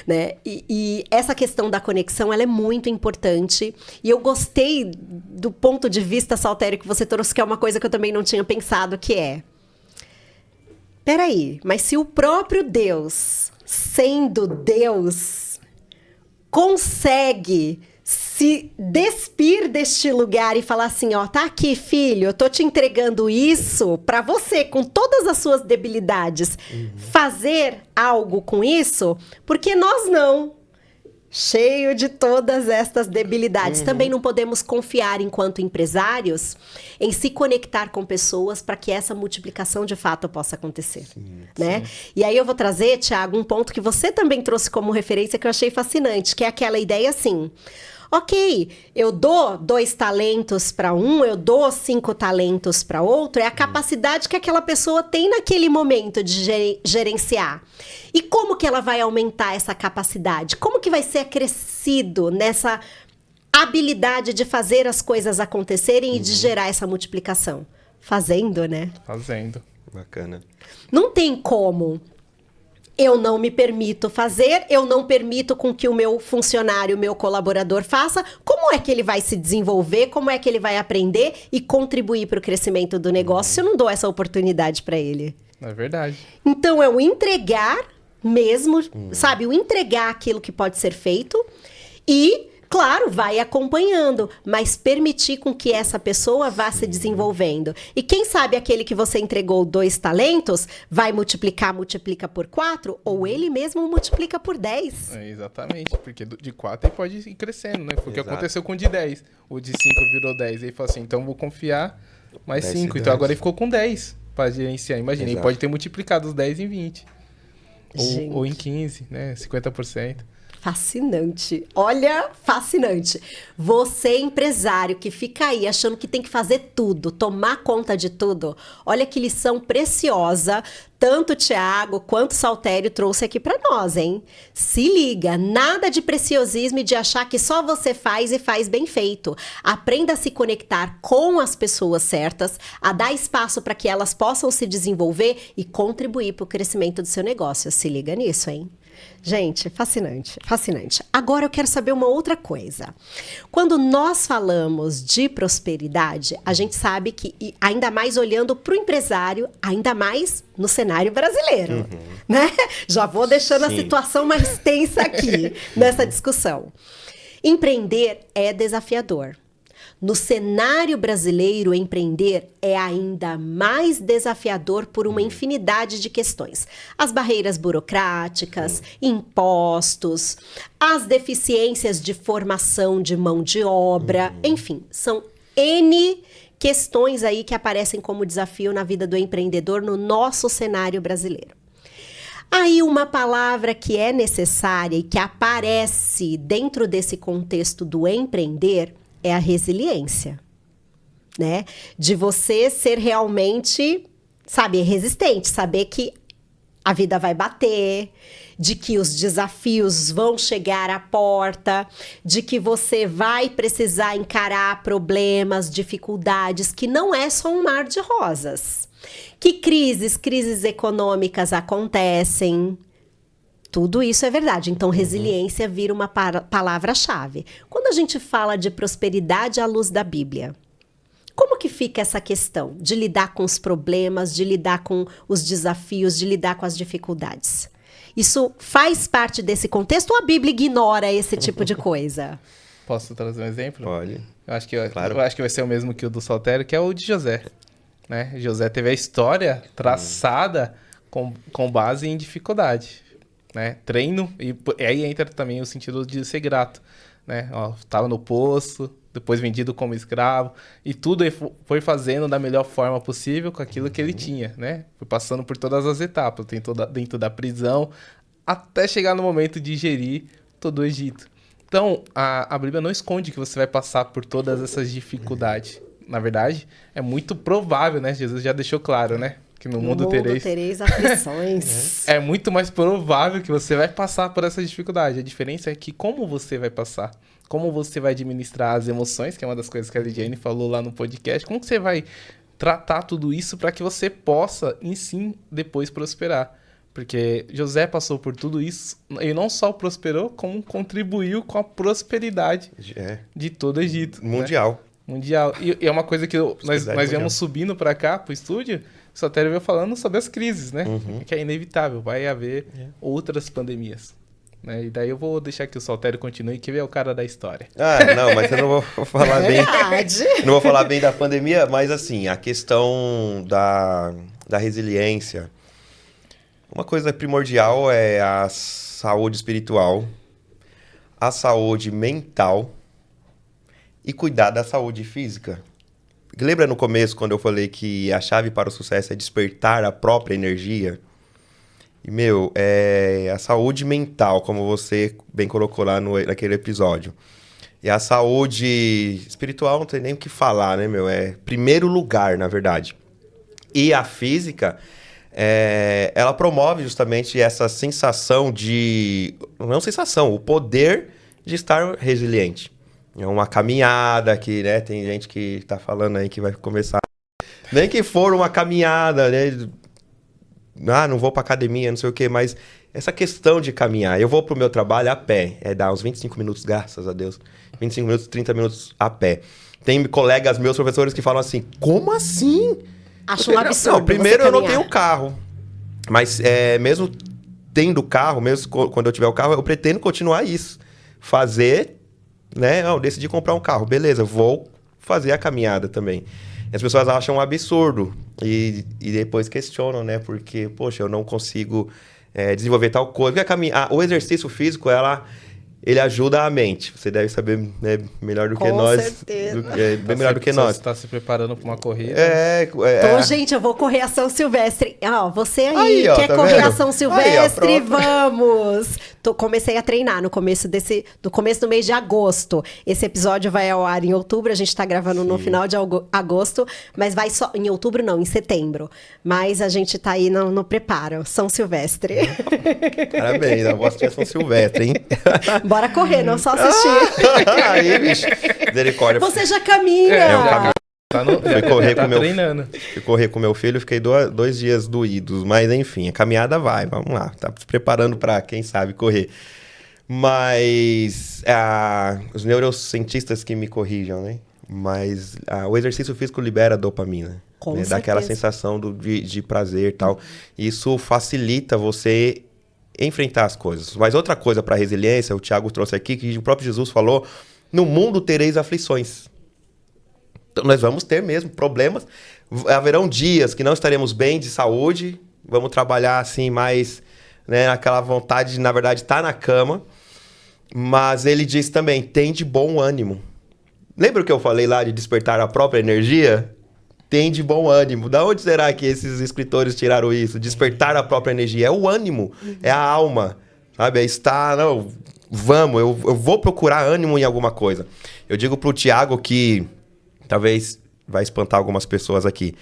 né? E essa questão da conexão, ela é muito importante. E eu gostei do ponto de vista, Saltério, que você trouxe, que é uma coisa que eu também não tinha pensado, que é... Peraí, mas se o próprio Deus, sendo Deus, consegue se despir deste lugar e falar assim, ó, tá aqui, filho, eu tô te entregando isso pra você, com todas as suas debilidades, fazer algo com isso, porque nós não. Cheio de todas estas debilidades. Também não podemos confiar, enquanto empresários, em se conectar com pessoas para que essa multiplicação de fato possa acontecer. Né? E aí eu vou trazer, Thiago, um ponto que você também trouxe como referência que eu achei fascinante, que é aquela ideia assim... Ok, eu dou 2 talentos para um, eu dou 5 talentos para outro, é a capacidade que aquela pessoa tem naquele momento de gerenciar. E como que ela vai aumentar essa capacidade? Como que vai ser acrescido nessa habilidade de fazer as coisas acontecerem e de gerar essa multiplicação? Fazendo, né? Fazendo. Bacana. Não tem como... Eu não me permito fazer, eu não permito com que o meu funcionário, o meu colaborador faça. Como é que ele vai se desenvolver? Como é que ele vai aprender e contribuir para o crescimento do negócio se eu não dou essa oportunidade para ele? É verdade. Então, é o entregar mesmo, sabe? O entregar aquilo que pode ser feito e... Claro, vai acompanhando, mas permitir com que essa pessoa vá se desenvolvendo. E quem sabe aquele que você entregou 2 talentos vai multiplica por 4, ou ele mesmo multiplica por 10. Exatamente, porque de 4 ele pode ir crescendo, né? Foi o que aconteceu com o de 10. O de 5 virou 10. Ele falou assim, então vou confiar mais 5. Então agora ele ficou com 10 para gerenciar. Imagina, ele pode ter multiplicado os 10 em 20. Ou em 15, né? 50%. Fascinante. Olha, fascinante. Você, empresário, que fica aí achando que tem que fazer tudo, tomar conta de tudo, olha que lição preciosa, tanto o Thiago quanto o Saltério trouxe aqui para nós, hein? Se liga, nada de preciosismo e de achar que só você faz e faz bem feito. Aprenda a se conectar com as pessoas certas, a dar espaço para que elas possam se desenvolver e contribuir para o crescimento do seu negócio. Se liga nisso, hein? Gente, fascinante, fascinante. Agora eu quero saber uma outra coisa. Quando nós falamos de prosperidade, a gente sabe que, e ainda mais olhando para o empresário, ainda mais no cenário brasileiro, né? Já vou deixando a situação mais tensa aqui nessa discussão. Empreender é desafiador. No cenário brasileiro, empreender é ainda mais desafiador por uma infinidade de questões. As barreiras burocráticas, impostos, as deficiências de formação de mão de obra, enfim, são N questões aí que aparecem como desafio na vida do empreendedor no nosso cenário brasileiro. Aí uma palavra que é necessária e que aparece dentro desse contexto do empreender é a resiliência, né? De você ser realmente, sabe, resistente, saber que a vida vai bater, de que os desafios vão chegar à porta, de que você vai precisar encarar problemas, dificuldades, que não é só um mar de rosas. Que crises econômicas acontecem. Tudo isso é verdade. Então, resiliência vira uma palavra-chave. Quando a gente fala de prosperidade à luz da Bíblia, como que fica essa questão de lidar com os problemas, de lidar com os desafios, de lidar com as dificuldades? Isso faz parte desse contexto ou a Bíblia ignora esse tipo de coisa? Posso trazer um exemplo? Pode. Claro. Eu acho que vai ser o mesmo que o do Saltério, que é o de José. Né? José teve a história traçada com base em dificuldade. Né? Treino, e aí entra também o sentido de ser grato. Né? Ó, tava no poço, depois vendido como escravo, e tudo ele foi fazendo da melhor forma possível com aquilo que ele tinha, né? Foi passando por todas as etapas, dentro da prisão, até chegar no momento de gerir todo o Egito. Então, a Bíblia não esconde que você vai passar por todas essas dificuldades. Na verdade, é muito provável, né? Jesus já deixou claro, né? Que no mundo tereis aflições. É muito mais provável que você vai passar por essa dificuldade. A diferença é que como você vai passar, como você vai administrar as emoções, que é uma das coisas que a Lidiane falou lá no podcast, como que você vai tratar tudo isso para que você possa, em si, depois prosperar. Porque José passou por tudo isso, e não só prosperou, como contribuiu com a prosperidade de todo o Egito. Mundial. Né? Mundial. E é uma coisa que nós viemos subindo para cá, pro estúdio, o Saltério veio falando sobre as crises, né? Que é inevitável, vai haver outras pandemias. Né? E daí eu vou deixar que o Saltério continue, que ele é o cara da história. Não, mas eu não vou falar bem. Não vou falar bem da pandemia, mas assim, a questão da resiliência. Uma coisa primordial é a saúde espiritual, a saúde mental e cuidar da saúde física. Lembra no começo, quando eu falei que a chave para o sucesso é despertar a própria energia? E, é a saúde mental, como você bem colocou lá naquele episódio. E a saúde espiritual não tem nem o que falar, né, É primeiro lugar, na verdade. E a física, ela promove justamente essa sensação de... Não sensação, o poder de estar resiliente. É uma caminhada que, né, tem gente que tá falando aí que vai começar... Nem que for uma caminhada, né? Não vou pra academia, não sei o quê, mas essa questão de caminhar, eu vou pro meu trabalho a pé, dá uns 25 minutos, graças a Deus, 25 minutos, 30 minutos a pé. Tem colegas meus, professores, que falam assim, como assim? Acho um absurdo. Não, primeiro eu não tenho carro, mas mesmo tendo carro, mesmo quando eu tiver o carro, eu pretendo continuar isso, fazer, né, decidi comprar um carro, beleza, vou fazer a caminhada também. E as pessoas acham um absurdo e depois questionam, né? Porque, poxa, eu não consigo desenvolver tal coisa. Porque o exercício físico, ele ajuda a mente. Você deve saber, né, melhor do que nós. Com certeza. Bem melhor do que nós. Você está se preparando para uma corrida. Então, gente, eu vou correr a São Silvestre. Você aí quer tá correr vendo? a São Silvestre? Vamos! Comecei a treinar no começo do mês de agosto. Esse episódio vai ao ar em outubro. A gente tá gravando no final de agosto, mas vai só em outubro, não, em setembro. Mas a gente tá aí no preparo. São Silvestre. Parabéns, a voz tinha São Silvestre, hein? Bora correr, não só assistir. Aí, bicho. Misericórdia. Você já caminha. Eu caminho. Treinando. Fui correr com meu filho, fiquei 2 dias doídos. Mas, enfim, a caminhada vai. Vamos lá. Tá se preparando para, quem sabe, correr. Mas os neurocientistas que me corrijam, né? Mas o exercício físico libera dopamina. Com né? certeza. Dá aquela sensação de prazer e tal. Isso facilita você enfrentar as coisas. Mas outra coisa para resiliência, o Thiago trouxe aqui, que o próprio Jesus falou, no mundo tereis aflições. Então, nós vamos ter mesmo problemas. Haverão dias que não estaremos bem de saúde. Vamos trabalhar assim mais, né, aquela vontade de, na verdade, estar na cama. Mas ele diz também, tem de bom ânimo. Lembra o que eu falei lá de despertar a própria energia? Tem de bom ânimo. Da onde será que esses escritores tiraram isso? Despertar a própria energia. É o ânimo, é a alma. Sabe? É estar, não, vamos, eu vou procurar ânimo em alguma coisa. Eu digo pro Thiago que... Talvez vai espantar algumas pessoas aqui.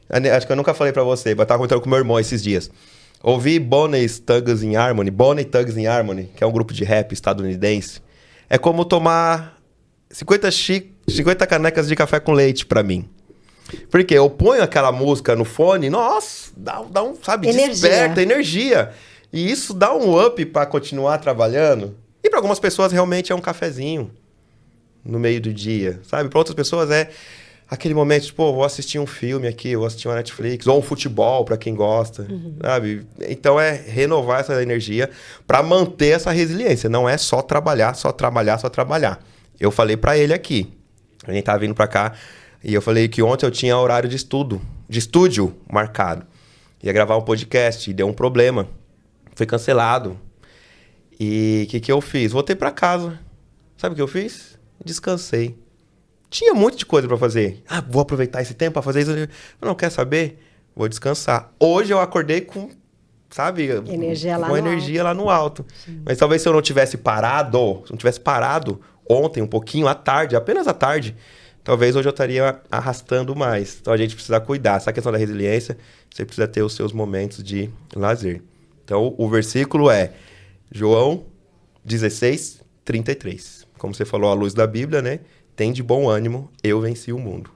Acho que eu nunca falei pra você, mas eu tava comentando com meu irmão esses dias. Ouvi Bonnie Thugs in Harmony, que é um grupo de rap estadunidense. É como tomar 50 canecas de café com leite pra mim. Porque eu ponho aquela música no fone, nossa, dá um, sabe, desperta energia. E isso dá um up para continuar trabalhando. E para algumas pessoas realmente é um cafezinho no meio do dia, sabe? Para outras pessoas é aquele momento, tipo, vou assistir um filme aqui, vou assistir uma Netflix, ou um futebol para quem gosta, sabe? Então é renovar essa energia para manter essa resiliência. Não é só trabalhar, só trabalhar, só trabalhar. Eu falei para ele aqui, a gente tava vindo para cá, e eu falei que ontem eu tinha horário de estúdio marcado. Ia gravar um podcast e deu um problema. Foi cancelado. E o que eu fiz? Voltei para casa. Sabe o que eu fiz? Descansei. Tinha um monte de coisa para fazer. Vou aproveitar esse tempo para fazer isso. Eu não quer saber? Vou descansar. Hoje eu acordei com, sabe? Energia lá com no energia alto. lá no alto. Sim. Mas talvez se eu não tivesse parado, ontem, um pouquinho, à tarde, apenas à tarde, talvez hoje eu estaria arrastando mais. Então a gente precisa cuidar. Essa questão da resiliência, você precisa ter os seus momentos de lazer. Então o versículo é João 16:33. Como você falou, à luz da Bíblia, né? Tem de bom ânimo, eu venci o mundo.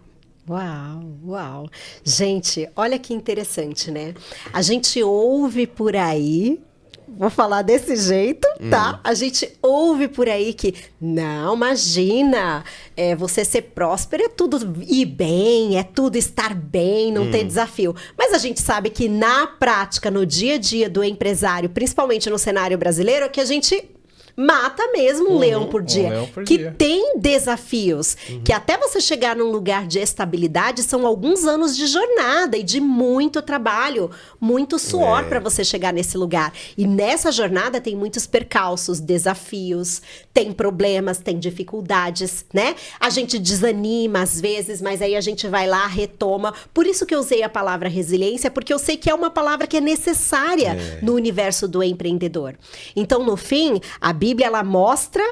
Uau. Gente, olha que interessante, né? A gente ouve por aí, vou falar desse jeito, tá? A gente ouve por aí que, não, imagina, você ser próspero é tudo ir bem, é tudo estar bem, não ter desafio. Mas a gente sabe que na prática, no dia a dia do empresário, principalmente no cenário brasileiro, é que a gente mata mesmo um leão por dia. Tem desafios. Que até você chegar num lugar de estabilidade são alguns anos de jornada e de muito trabalho, muito suor para você chegar nesse lugar. E nessa jornada tem muitos percalços, desafios, tem problemas, tem dificuldades, né? A gente desanima às vezes, mas aí a gente vai lá, retoma. Por isso que eu usei a palavra resiliência, porque eu sei que é uma palavra que é necessária no universo do empreendedor. Então, no fim, a Bíblia, ela mostra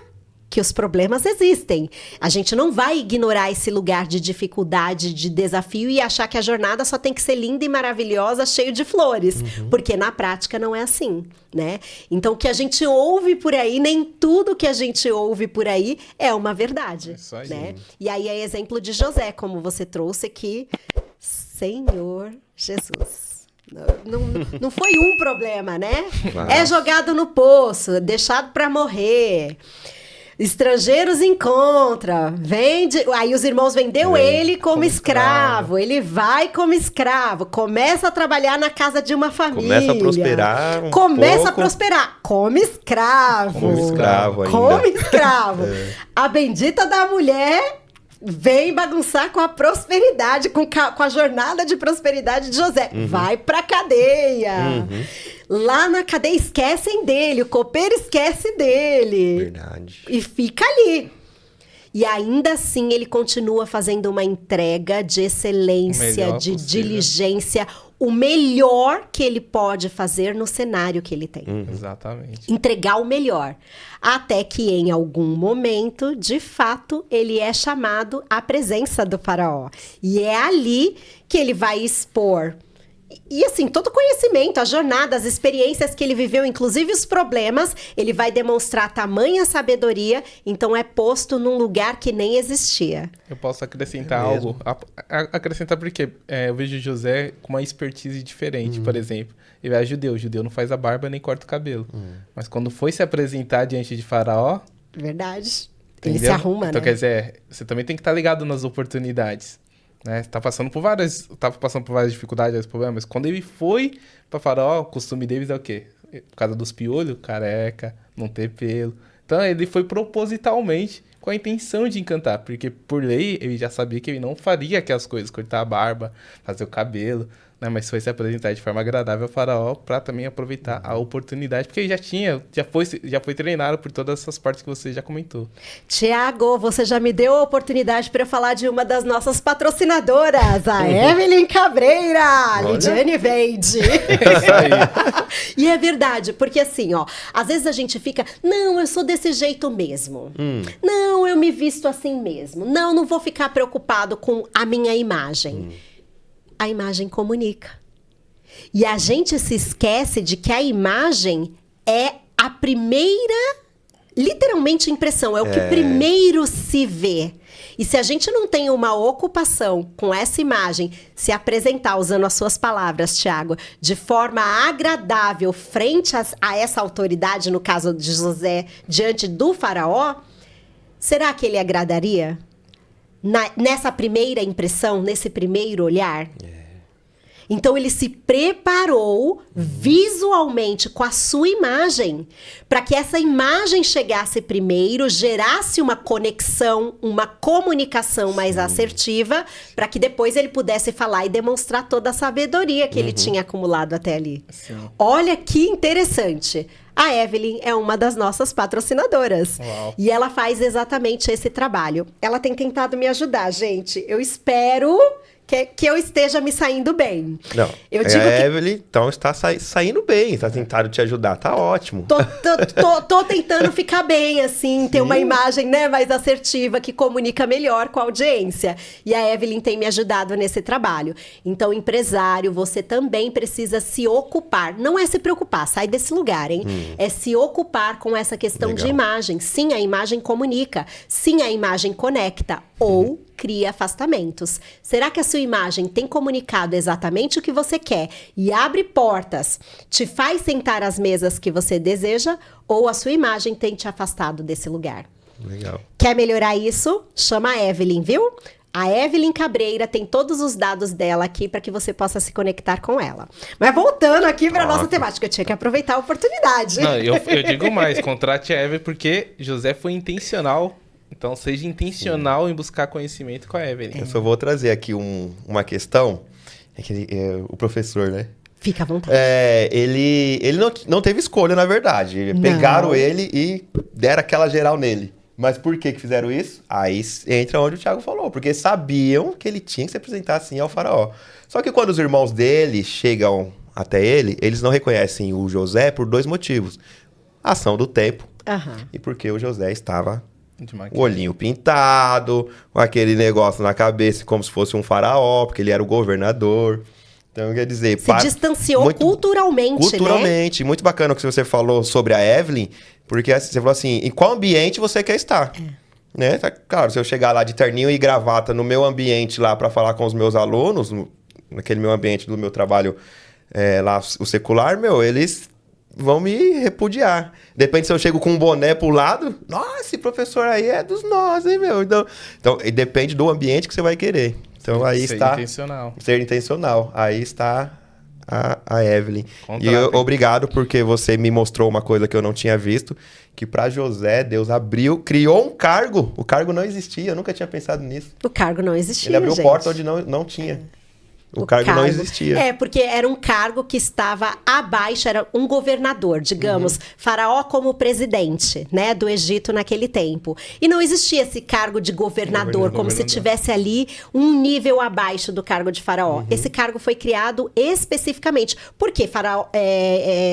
que os problemas existem. A gente não vai ignorar esse lugar de dificuldade, de desafio e achar que a jornada só tem que ser linda e maravilhosa, cheio de flores. Porque na prática não é assim, né? Então, o que a gente ouve por aí, nem tudo que a gente ouve por aí é uma verdade. É isso aí. Né? E aí é exemplo de José, como você trouxe aqui. Senhor Jesus. Não foi um problema, né? É jogado no poço, deixado para morrer. Estrangeiros encontra, vende. Aí os irmãos vendeu ele como escravo. Ele vai como escravo, começa a trabalhar na casa de uma família. Começa a prosperar a prosperar, como escravo. Como escravo ainda. Como escravo. A bendita da mulher vem bagunçar com a prosperidade, com a jornada de prosperidade de José. Vai pra cadeia. Lá na cadeia esquecem dele, o copeiro esquece dele. Verdade. E fica ali. E ainda assim ele continua fazendo uma entrega de excelência, de diligência, o melhor que ele pode fazer no cenário que ele tem. Exatamente. Entregar o melhor. Até que em algum momento, de fato, ele é chamado à presença do faraó. E é ali que ele vai expor. E assim, todo o conhecimento, a jornada, as experiências que ele viveu, inclusive os problemas, ele vai demonstrar tamanha sabedoria, então é posto num lugar que nem existia. Eu posso acrescentar algo. Acrescentar porque eu vejo José com uma expertise diferente, por exemplo. Ele é judeu. Judeu não faz a barba nem corta o cabelo. Mas quando foi se apresentar diante de Faraó... Verdade. Entendeu? Ele se arruma, então, né? Quer dizer, você também tem que estar ligado nas oportunidades. Né? Tava passando por várias dificuldades, vários problemas, mas quando ele foi para Faraó, o costume deles é o quê? Por causa dos piolhos, careca, não ter pelo. Então ele foi propositalmente com a intenção de encantar, porque por lei ele já sabia que ele não faria aquelas coisas, cortar a barba, fazer o cabelo, né? Mas foi se apresentar de forma agradável ao Faraó para também aproveitar a oportunidade, porque ele já foi treinado por todas essas partes que você já comentou. Tiago, você já me deu a oportunidade para falar de uma das nossas patrocinadoras, a Evelyn Cabreira, Lidiane Vende. Isso aí. E é verdade, porque assim, ó, às vezes a gente fica, não, eu sou desse jeito mesmo. Não, eu me visto assim mesmo. Não vou ficar preocupado com a minha imagem. A imagem comunica. E a gente se esquece de que a imagem é a primeira literalmente impressão, é o que primeiro se vê. E se a gente não tem uma ocupação com essa imagem, se apresentar, usando as suas palavras, Tiago, de forma agradável frente a essa autoridade, no caso de José, diante do faraó, será que ele agradaria? Nessa primeira impressão, nesse primeiro olhar? Então ele se preparou visualmente com a sua imagem, para que essa imagem chegasse primeiro, gerasse uma conexão, uma comunicação mais assertiva, para que depois ele pudesse falar e demonstrar toda a sabedoria que ele tinha acumulado até ali. Sim. Olha que interessante. A Evelyn é uma das nossas patrocinadoras. Uau. E ela faz exatamente esse trabalho. Ela tem tentado me ajudar, gente. Eu espero que eu esteja me saindo bem. Não, eu digo a Evelyn, então, está saindo bem, está tentando te ajudar, tá ótimo. Tô tentando ficar bem, assim, ter uma imagem, né, mais assertiva, que comunica melhor com a audiência. E a Evelyn tem me ajudado nesse trabalho. Então, empresário, você também precisa se ocupar. Não é se preocupar, sai desse lugar, hein? É se ocupar com essa questão de imagem. Sim, a imagem comunica. Sim, a imagem conecta. Ou cria afastamentos. Será que a sua imagem tem comunicado exatamente o que você quer e abre portas, te faz sentar às mesas que você deseja, ou a sua imagem tem te afastado desse lugar? Legal. Quer melhorar isso? Chama a Evelyn, viu? A Evelyn Cabreira tem todos os dados dela aqui para que você possa se conectar com ela. Mas voltando aqui para nossa temática, eu tinha que aproveitar a oportunidade. Não, eu digo mais, contrate a Evelyn porque José foi intencional. Então, seja intencional em buscar conhecimento com a Evelyn. Eu só vou trazer aqui uma questão. É que o professor, né? Fica à vontade. Ele não teve escolha, na verdade. Pegaram ele e deram aquela geral nele. Mas por que fizeram isso? Aí entra onde o Thiago falou. Porque sabiam que ele tinha que se apresentar assim ao faraó. Só que quando os irmãos dele chegam até ele, eles não reconhecem o José por 2 motivos. A ação do tempo e porque o José estava... o olhinho pintado, com aquele negócio na cabeça, como se fosse um faraó, porque ele era o governador. Então, quer dizer... Se distanciou culturalmente, né? Culturalmente. Muito bacana o que você falou sobre a Evelyn, porque você falou assim, em qual ambiente você quer estar? Né? Claro, se eu chegar lá de terninho e gravata no meu ambiente lá para falar com os meus alunos, naquele meu ambiente do meu trabalho lá, o secular, eles... vão me repudiar. Depende se eu chego com um boné pro lado. Nossa, esse professor aí é dos nós, hein, meu? Então depende do ambiente que você vai querer. Então aí está... intencional. Ser intencional. Aí está a Evelyn. Contratem. E obrigado porque você me mostrou uma coisa que eu não tinha visto, que para José, Deus criou um cargo. O cargo não existia, eu nunca tinha pensado nisso. O cargo não existia, Ele abriu gente. porta onde não tinha. O cargo não existia. Porque era um cargo que estava abaixo, era um governador, digamos, faraó como presidente, né, do Egito naquele tempo. E não existia esse cargo de governador, como se tivesse ali um nível abaixo do cargo de faraó. Esse cargo foi criado especificamente. Porque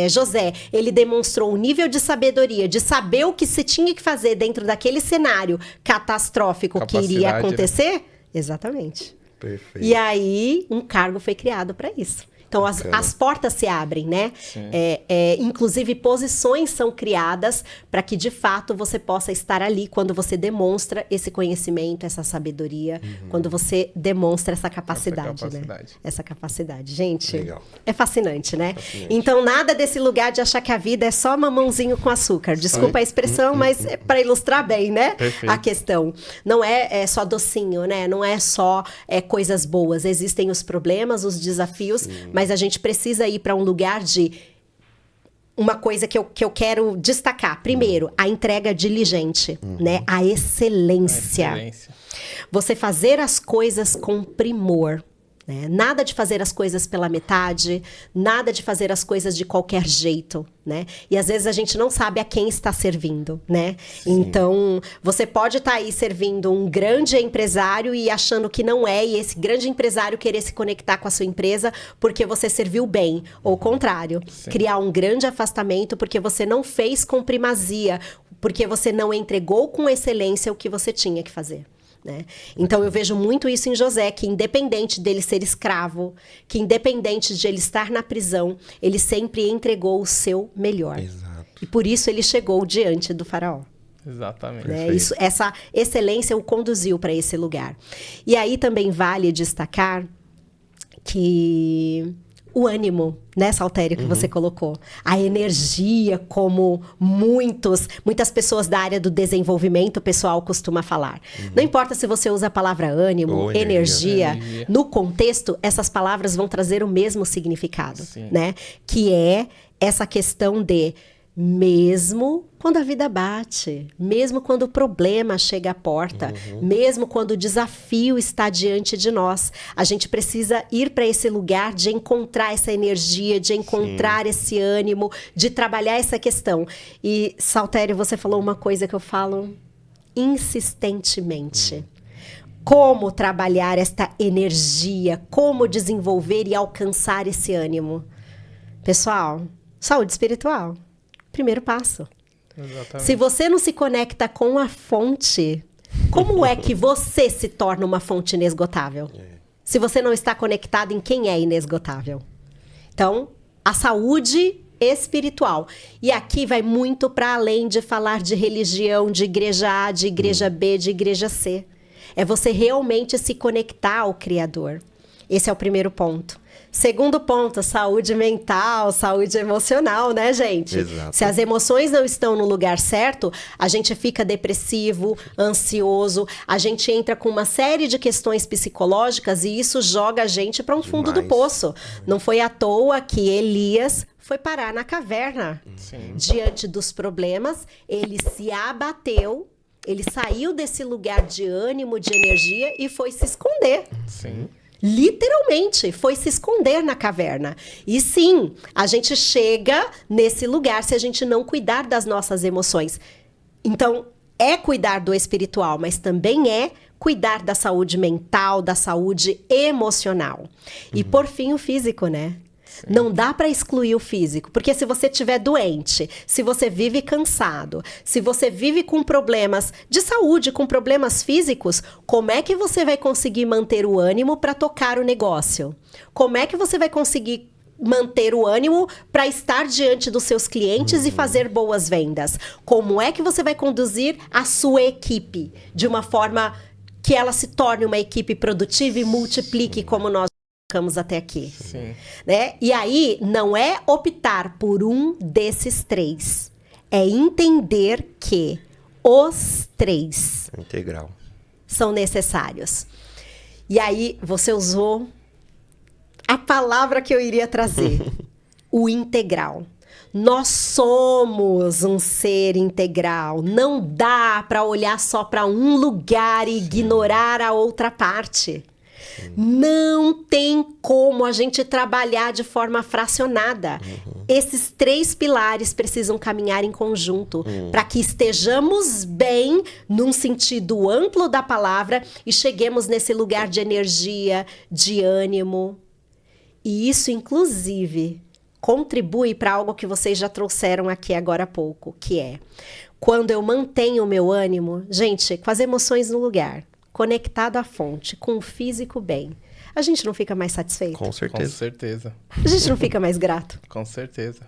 José, ele demonstrou um nível de sabedoria, de saber o que se tinha que fazer dentro daquele cenário catastrófico que iria acontecer. Né? Exatamente. Perfeito. E aí, um cargo foi criado para isso. Então, as portas se abrem, né? Inclusive, posições são criadas para que, de fato, você possa estar ali quando você demonstra esse conhecimento, essa sabedoria, quando você demonstra essa capacidade, né? Essa capacidade. Gente, legal. É fascinante, né? Então, nada desse lugar de achar que a vida é só mamãozinho com açúcar. Desculpa a expressão, mas é para ilustrar bem, né? Perfeito. A questão. Não é só docinho, né? Não é só coisas boas. Existem os problemas, os desafios, mas a gente precisa ir para um lugar de uma coisa que eu quero destacar. Primeiro, a entrega diligente, né? A excelência. Você fazer as coisas com primor. Né? Nada de fazer as coisas pela metade, nada de fazer as coisas de qualquer jeito, né? E às vezes a gente não sabe a quem está servindo, né? Sim. Então, você pode estar aí servindo um grande empresário e achando que não é, e esse grande empresário querer se conectar com a sua empresa porque você serviu bem, ou o contrário, criar um grande afastamento porque você não fez com primazia, porque você não entregou com excelência o que você tinha que fazer. Né? Então eu vejo muito isso em José, que independente dele ser escravo, que independente de ele estar na prisão, ele sempre entregou o seu melhor. Exato. E por isso ele chegou diante do faraó. Exatamente. Né? Perfeito. Essa excelência o conduziu para esse lugar. E aí também vale destacar que o ânimo, né, Saltério, que você colocou, a energia, como muitas pessoas da área do desenvolvimento pessoal costuma falar. Não importa se você usa a palavra ânimo, Ou energia, energia. no contexto, essas palavras vão trazer o mesmo significado, Sim. né? Que é essa questão de mesmo quando a vida bate, mesmo quando o problema chega à porta, mesmo quando o desafio está diante de nós, a gente precisa ir para esse lugar de encontrar essa energia, de encontrar esse ânimo, de trabalhar essa questão. E, Saltério, você falou uma coisa que eu falo insistentemente. Como trabalhar esta energia, como desenvolver e alcançar esse ânimo. Pessoal, saúde espiritual. Primeiro passo. Exatamente. Se você não se conecta com a fonte, como é que você se torna uma fonte inesgotável? Se você não está conectado em quem é inesgotável. Então, a saúde espiritual. E aqui vai muito para além de falar de religião, de igreja A, de igreja B, de igreja C. É você realmente se conectar ao Criador. Esse é o primeiro ponto. Segundo ponto, saúde mental, saúde emocional, né, gente? Exato. Se as emoções não estão no lugar certo, a gente fica depressivo, ansioso, a gente entra com uma série de questões psicológicas e isso joga a gente para um fundo do Demais. poço. Não foi à toa que Elias foi parar na caverna. Sim. Diante dos problemas, ele se abateu, ele saiu desse lugar de ânimo, de energia e foi se esconder. Sim. Literalmente, foi se esconder na caverna. E sim, a gente chega nesse lugar se a gente não cuidar das nossas emoções. Então, é cuidar do espiritual, mas também é cuidar da saúde mental, da saúde emocional. E por fim, o físico, né? Não dá para excluir o físico, porque se você estiver doente, se você vive cansado, se você vive com problemas de saúde, com problemas físicos, como é que você vai conseguir manter o ânimo para tocar o negócio? Como é que você vai conseguir manter o ânimo para estar diante dos seus clientes e fazer boas vendas? Como é que você vai conduzir a sua equipe de uma forma que ela se torne uma equipe produtiva e multiplique como nós ficamos até aqui? Sim. Né? E aí, não é optar por um desses três. É entender que os três Integral. são necessários. E aí, você usou a palavra que eu iria trazer. O integral. Nós somos um ser integral. Não dá para olhar só para um lugar e ignorar a outra parte. Não tem como a gente trabalhar de forma fracionada. Esses três pilares precisam caminhar em conjunto para que estejamos bem num sentido amplo da palavra e cheguemos nesse lugar de energia, de ânimo. E isso, inclusive, contribui para algo que vocês já trouxeram aqui agora há pouco, que é quando eu mantenho o meu ânimo, gente, com as emoções no lugar, conectado à fonte, com o físico bem, a gente não fica mais satisfeito? Com Com certeza. certeza. A gente não fica mais grato? Com certeza.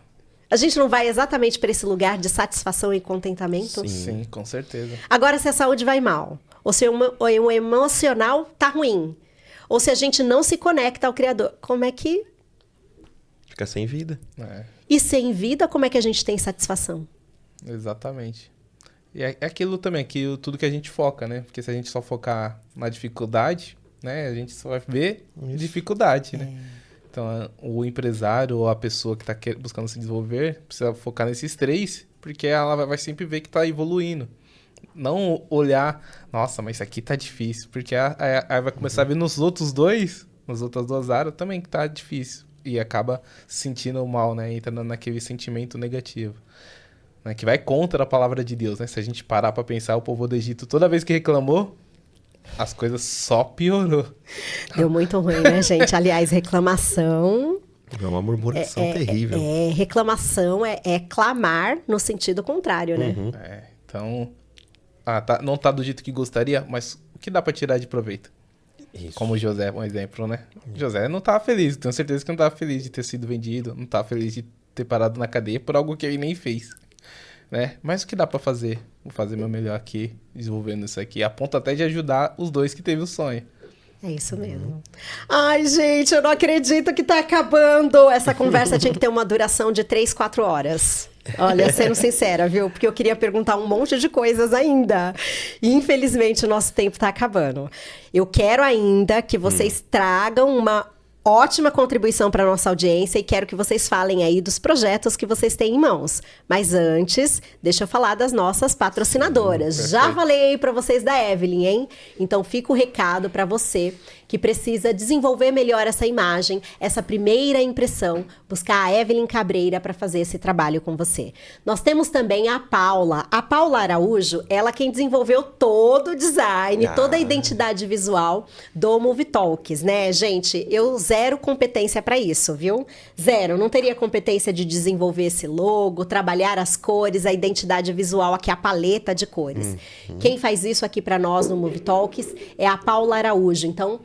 A gente não vai exatamente para esse lugar de satisfação e contentamento? Sim. Sim, com certeza. Agora, se a saúde vai mal, ou se o emocional tá ruim, ou se a gente não se conecta ao Criador, como é que... Fica sem vida. É, E sem vida, como é que a gente tem satisfação? exatamente. E é aquilo também, tudo que a gente foca, né? Porque se a gente só focar na dificuldade, né? A gente só vai ver dificuldade, né? Então, o empresário ou a pessoa que está buscando se desenvolver precisa focar nesses três, porque ela vai sempre ver que está evoluindo. Não olhar, nossa, mas isso aqui tá difícil, porque aí vai começar a ver nos outras duas áreas também que tá difícil. E acaba se sentindo mal, né? Entrando naquele sentimento negativo. Né? Que vai contra a palavra de Deus, né? Se a gente parar pra pensar, o povo do Egito, toda vez que reclamou, as coisas só piorou. Deu muito ruim, né, gente? Aliás, reclamação... É uma murmuração terrível. Reclamação é clamar no sentido contrário, né? Então, não tá do jeito que gostaria, mas o que dá pra tirar de proveito? Isso. Como José, um exemplo, né? José não tava feliz, tenho certeza que não tava feliz de ter sido vendido, não tava feliz de ter parado na cadeia por algo que ele nem fez. né? Mas o que dá pra fazer? Vou fazer meu melhor aqui, desenvolvendo isso aqui. A ponto até de ajudar os dois que teve o sonho. É isso mesmo. Ai, gente, eu não acredito que tá acabando. Essa conversa tinha que ter uma duração de 3, 4 horas. Olha, sendo sincera, viu? Porque eu queria perguntar um monte de coisas ainda. E, infelizmente, o nosso tempo tá acabando. Eu quero ainda que vocês tragam uma ótima contribuição para nossa audiência e quero que vocês falem aí dos projetos que vocês têm em mãos. Mas antes, deixa eu falar das nossas patrocinadoras. Já falei para vocês da Evelyn, hein? Então fica o recado para você que precisa desenvolver melhor essa imagem, essa primeira impressão, buscar a Evelyn Cabreira para fazer esse trabalho com você. Nós temos também a Paula. A Paula Araújo, ela quem desenvolveu todo o design, toda a identidade visual do Movie Talks, né, gente? Eu zero competência para isso, viu? Zero. Não teria competência de desenvolver esse logo, trabalhar as cores, a identidade visual aqui, a paleta de cores. Quem faz isso aqui para nós no Movie Talks é a Paula Araújo. Então,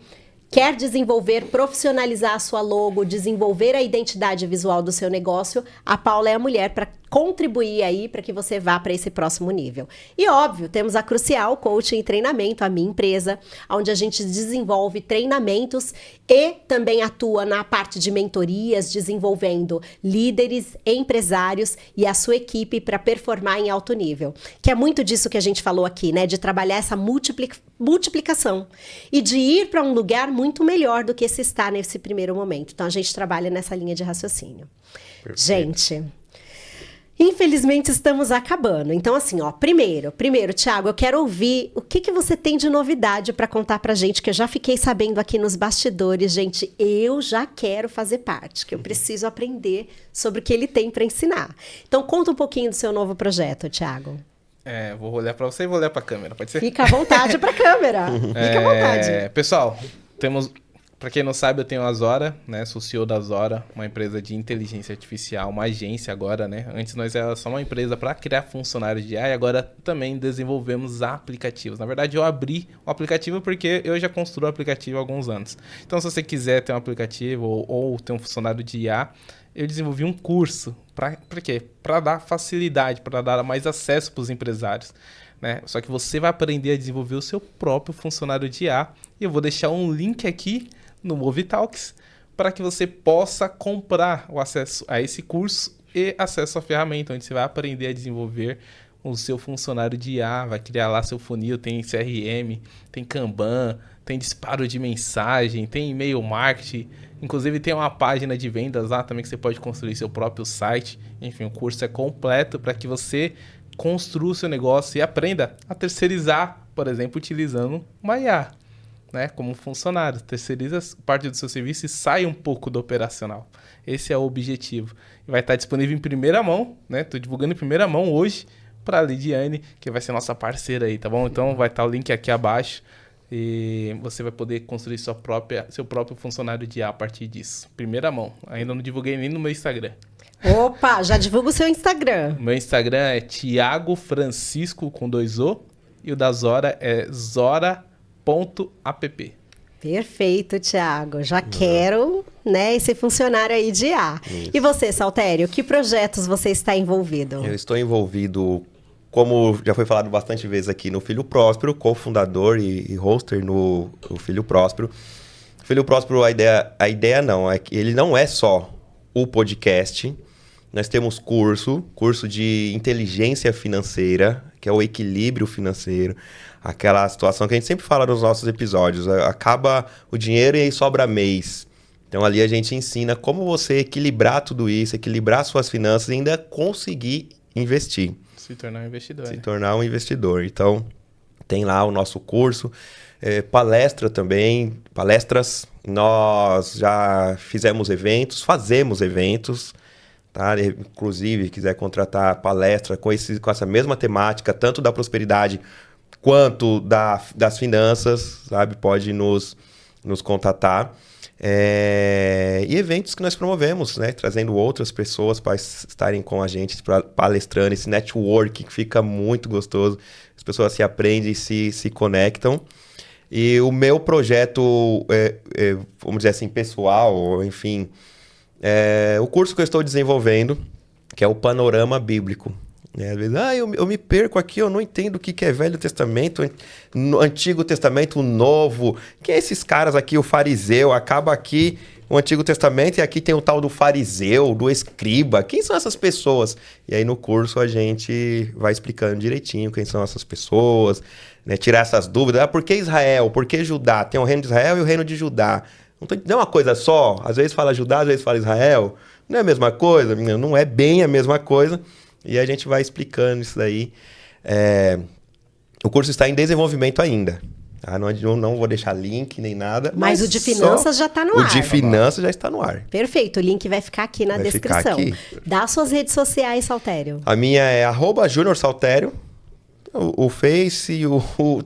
quer desenvolver, profissionalizar a sua logo, desenvolver a identidade visual do seu negócio, a Paula é a mulher para contribuir aí para que você vá para esse próximo nível. E óbvio, temos a Crucial Coaching e Treinamento, a minha empresa, onde a gente desenvolve treinamentos e também atua na parte de mentorias, desenvolvendo líderes, empresários e a sua equipe para performar em alto nível. Que é muito disso que a gente falou aqui, né? De trabalhar essa multiplicação e de ir para um lugar muito melhor do que se está nesse primeiro momento. Então, a gente trabalha nessa linha de raciocínio. Perfeito. Gente, infelizmente estamos acabando. Então, assim, ó, primeiro, Thiago, eu quero ouvir o que você tem de novidade para contar pra gente, que eu já fiquei sabendo aqui nos bastidores, gente, eu já quero fazer parte, que eu preciso aprender sobre o que ele tem para ensinar. Então, conta um pouquinho do seu novo projeto, Thiago. Vou olhar para você e vou olhar para a câmera, pode ser? Fica à vontade para a câmera. Fica à vontade. Pessoal, para quem não sabe, eu tenho a Zora, né? Sou CEO da Zora, uma empresa de inteligência artificial, uma agência agora, né? Antes nós era só uma empresa para criar funcionários de AI, agora também desenvolvemos aplicativos. Na verdade, eu abri o aplicativo porque eu já construo o aplicativo há alguns anos. Então, se você quiser ter um aplicativo ou ter um funcionário de IA, eu desenvolvi um curso. Para quê? Para dar facilidade, para dar mais acesso para os empresários, né? Só que você vai aprender a desenvolver o seu próprio funcionário de IA. E eu vou deixar um link aqui no Movie Talks para que você possa comprar o acesso a esse curso e acesso à ferramenta, onde você vai aprender a desenvolver o seu funcionário de IA, vai criar lá seu funil, tem CRM, tem Kanban, tem disparo de mensagem, tem e-mail marketing, inclusive tem uma página de vendas lá também que você pode construir seu próprio site. Enfim, o curso é completo para que você construa o seu negócio e aprenda a terceirizar, por exemplo, utilizando uma IA, né, como funcionário. Terceiriza parte do seu serviço e sai um pouco do operacional. Esse é o objetivo. E vai estar disponível em primeira mão, né? Estou divulgando em primeira mão hoje para a Lidiane, que vai ser nossa parceira aí, tá bom? Então vai estar o link aqui abaixo e você vai poder construir seu próprio funcionário de IA a partir disso. Primeira mão. Ainda não divulguei nem no meu Instagram. Opa, já divulga o seu Instagram. Meu Instagram é Thiago Francisco com 2 O e o da Zora é zora.app. Perfeito, Thiago. Já quero, né, esse funcionário aí de IA. Isso. E você, Saltério, que projetos você está envolvido? Eu estou envolvido, como já foi falado bastante vezes aqui, no Filho Próspero, cofundador e hoster no Filho Próspero. Filho Próspero, a ideia não, é que ele não é só o podcast. Nós temos curso de inteligência financeira, que é o equilíbrio financeiro. Aquela situação que a gente sempre fala nos nossos episódios. Acaba o dinheiro e aí sobra mês. Então ali a gente ensina como você equilibrar tudo isso, equilibrar suas finanças e ainda conseguir investir. Se tornar um investidor. Se tornar um investidor. Então tem lá o nosso curso. Palestra também. Palestras. Nós já fizemos eventos, fazemos eventos. Tá? Inclusive, quiser contratar palestra com essa mesma temática, tanto da prosperidade quanto das finanças, sabe? Pode nos contatar. E eventos que nós promovemos, né? Trazendo outras pessoas para estarem com a gente, palestrando, esse network que fica muito gostoso. As pessoas se aprendem e se conectam. E o meu projeto, vamos dizer assim, pessoal, enfim, o curso que eu estou desenvolvendo, que é o Panorama Bíblico. Às vezes, eu me perco aqui, eu não entendo o que é Velho Testamento, Antigo Testamento, Novo. Quem é esses caras aqui, o fariseu? Acaba aqui o Antigo Testamento e aqui tem o tal do fariseu, do escriba. Quem são essas pessoas? E aí no curso a gente vai explicando direitinho quem são essas pessoas, né? Tirar essas dúvidas. Por que Israel? Por que Judá? Tem o reino de Israel e o reino de Judá. Não é uma coisa só? Às vezes fala Judá, às vezes fala Israel. Não é a mesma coisa? Não é bem a mesma coisa. E a gente vai explicando isso daí. O curso está em desenvolvimento ainda. Tá? Não vou deixar link nem nada. Mas o de finanças já está no ar. O de finanças já está no ar. Perfeito. O link vai ficar aqui na descrição. Ficar aqui. Dá suas redes sociais, Saltério. A minha é @JuniorSaltério. O Face,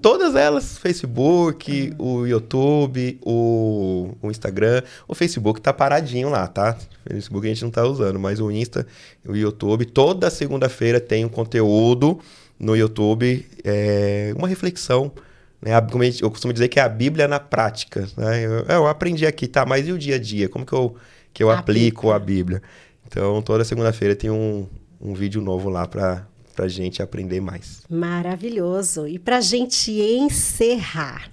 todas elas, Facebook, o YouTube, o Instagram. O Facebook tá paradinho lá, tá? O Facebook a gente não tá usando, mas o Insta, o YouTube, toda segunda-feira tem um conteúdo no YouTube, uma reflexão, né? Eu costumo dizer que é a Bíblia na prática, né? Eu aprendi aqui, tá? Mas e o dia a dia? Como que eu aplico a Bíblia? Então, toda segunda-feira tem um vídeo novo lá pra gente aprender mais. Maravilhoso. E pra gente encerrar,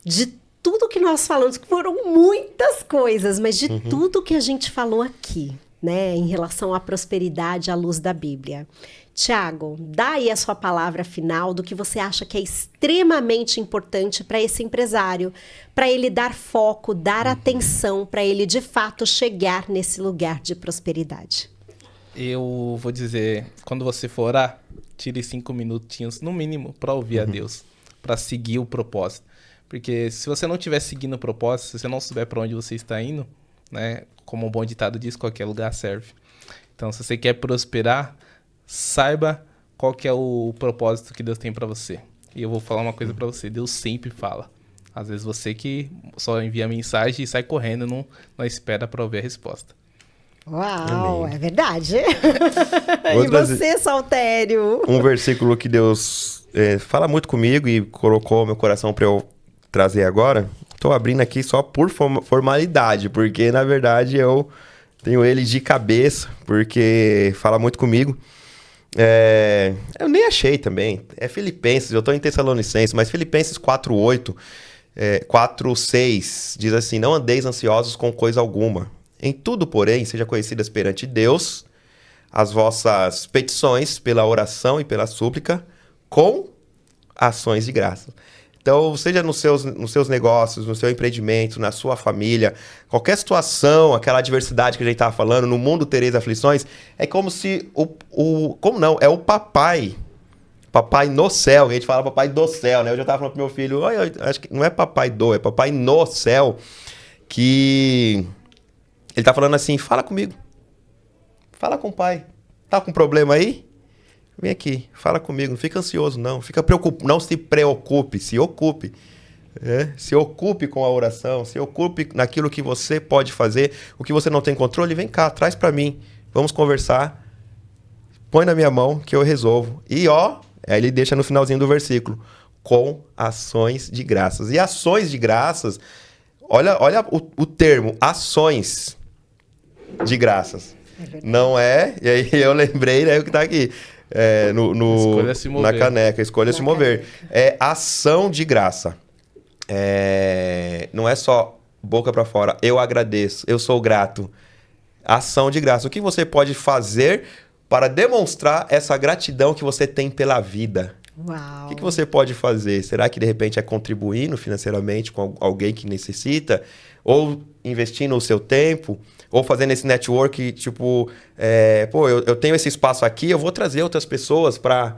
de tudo que nós falamos, que foram muitas coisas, mas de tudo que a gente falou aqui, né, em relação à prosperidade à luz da Bíblia. Tiago, dá aí a sua palavra final do que você acha que é extremamente importante para esse empresário, para ele dar foco, dar atenção, para ele de fato chegar nesse lugar de prosperidade. Eu vou dizer, quando você for orar, tire 5 minutinhos, no mínimo, para ouvir a Deus, para seguir o propósito. Porque se você não estiver seguindo o propósito, se você não souber para onde você está indo, né, como um bom ditado diz, qualquer lugar serve. Então, se você quer prosperar, saiba qual que é o propósito que Deus tem para você. E eu vou falar uma coisa para você, Deus sempre fala. Às vezes você que só envia mensagem e sai correndo, não espera para ouvir a resposta. Uau, amém. É verdade. E você, Saltério? Um versículo que Deus fala muito comigo e colocou no meu coração para eu trazer agora. Estou abrindo aqui só por formalidade, porque na verdade eu tenho ele de cabeça, porque fala muito comigo. Eu nem achei também. É Filipenses, eu estou em Tessalonicenses, mas Filipenses 4:8, 4:6 diz assim: não andeis ansiosos com coisa alguma. Em tudo, porém, sejam conhecidas perante Deus as vossas petições pela oração e pela súplica com ações de graça. Então, seja nos seus negócios, no seu empreendimento, na sua família, qualquer situação, aquela adversidade que a gente estava falando, no mundo tereis aflições, é como se é o papai no céu, a gente fala papai do céu, né? Eu já estava falando pro meu filho, acho que não é papai é papai no céu, que ele tá falando assim, fala comigo, fala com o pai, tá com problema aí? Vem aqui, fala comigo, não fica ansioso não, não se preocupe, se ocupe. Se ocupe com a oração, se ocupe naquilo que você pode fazer, o que você não tem controle, vem cá, traz para mim, vamos conversar, põe na minha mão que eu resolvo. E aí ele deixa no finalzinho do versículo, com ações de graças. E ações de graças, olha o termo, ações de graças. Não é, e aí eu lembrei, né, o que tá aqui. Na caneca, escolha se mover. É ação de graça. Não é só boca para fora, eu agradeço, eu sou grato. Ação de graça. O que você pode fazer para demonstrar essa gratidão que você tem pela vida? Uau. O que você pode fazer? Será que de repente é contribuindo financeiramente com alguém que necessita? Ou investindo o seu tempo? Ou fazendo esse network, tipo, eu tenho esse espaço aqui, eu vou trazer outras pessoas para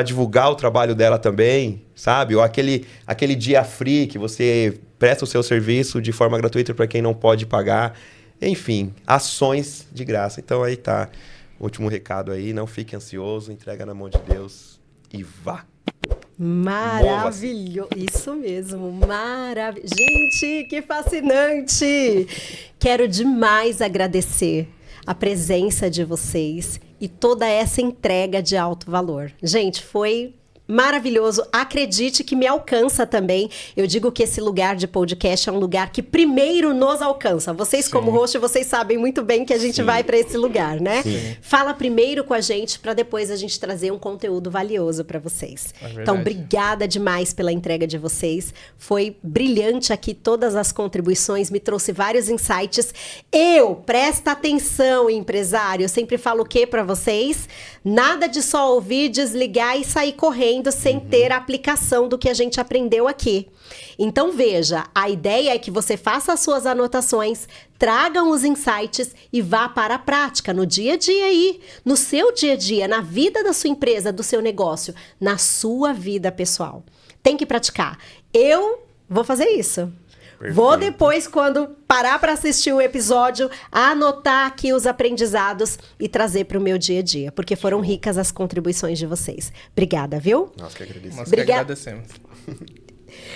divulgar o trabalho dela também, sabe? Ou aquele dia free que você presta o seu serviço de forma gratuita para quem não pode pagar. Enfim, ações de graça. Então aí tá o último recado aí, não fique ansioso, entrega na mão de Deus e vá. Maravilhoso, isso mesmo, maravilhoso. Gente, que fascinante! Quero demais agradecer a presença de vocês e toda essa entrega de alto valor. Gente, foi maravilhoso. Acredite que me alcança também. Eu digo que esse lugar de podcast é um lugar que primeiro nos alcança. Vocês, como host, vocês sabem muito bem que a gente vai para esse lugar, né? Sim. Fala primeiro com a gente para depois a gente trazer um conteúdo valioso para vocês. Então, obrigada demais pela entrega de vocês. Foi brilhante aqui todas as contribuições, me trouxe vários insights. Presta atenção, empresário. Eu sempre falo o quê para vocês? Nada de só ouvir, desligar e sair correndo sem ter a aplicação do que a gente aprendeu aqui. Então veja, a ideia é que você faça as suas anotações, tragam os insights e vá para a prática no dia a dia aí, no seu dia a dia, na vida da sua empresa, do seu negócio, na sua vida pessoal. Tem que praticar. Eu vou fazer isso. Perfeito. Vou depois, quando parar para assistir o episódio, anotar aqui os aprendizados e trazer para o meu dia a dia, porque foram ricas as contribuições de vocês. Obrigada, viu? Nós que agradecemos. Nós que agradecemos.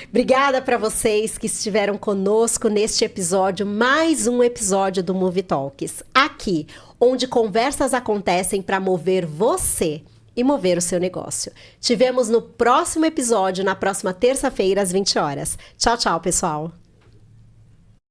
Obrigada para vocês que estiveram conosco neste episódio, mais um episódio do Movie Talks. Aqui, onde conversas acontecem para mover você e mover o seu negócio. Te vemos no próximo episódio, na próxima terça-feira, às 20 horas. Tchau, tchau, pessoal.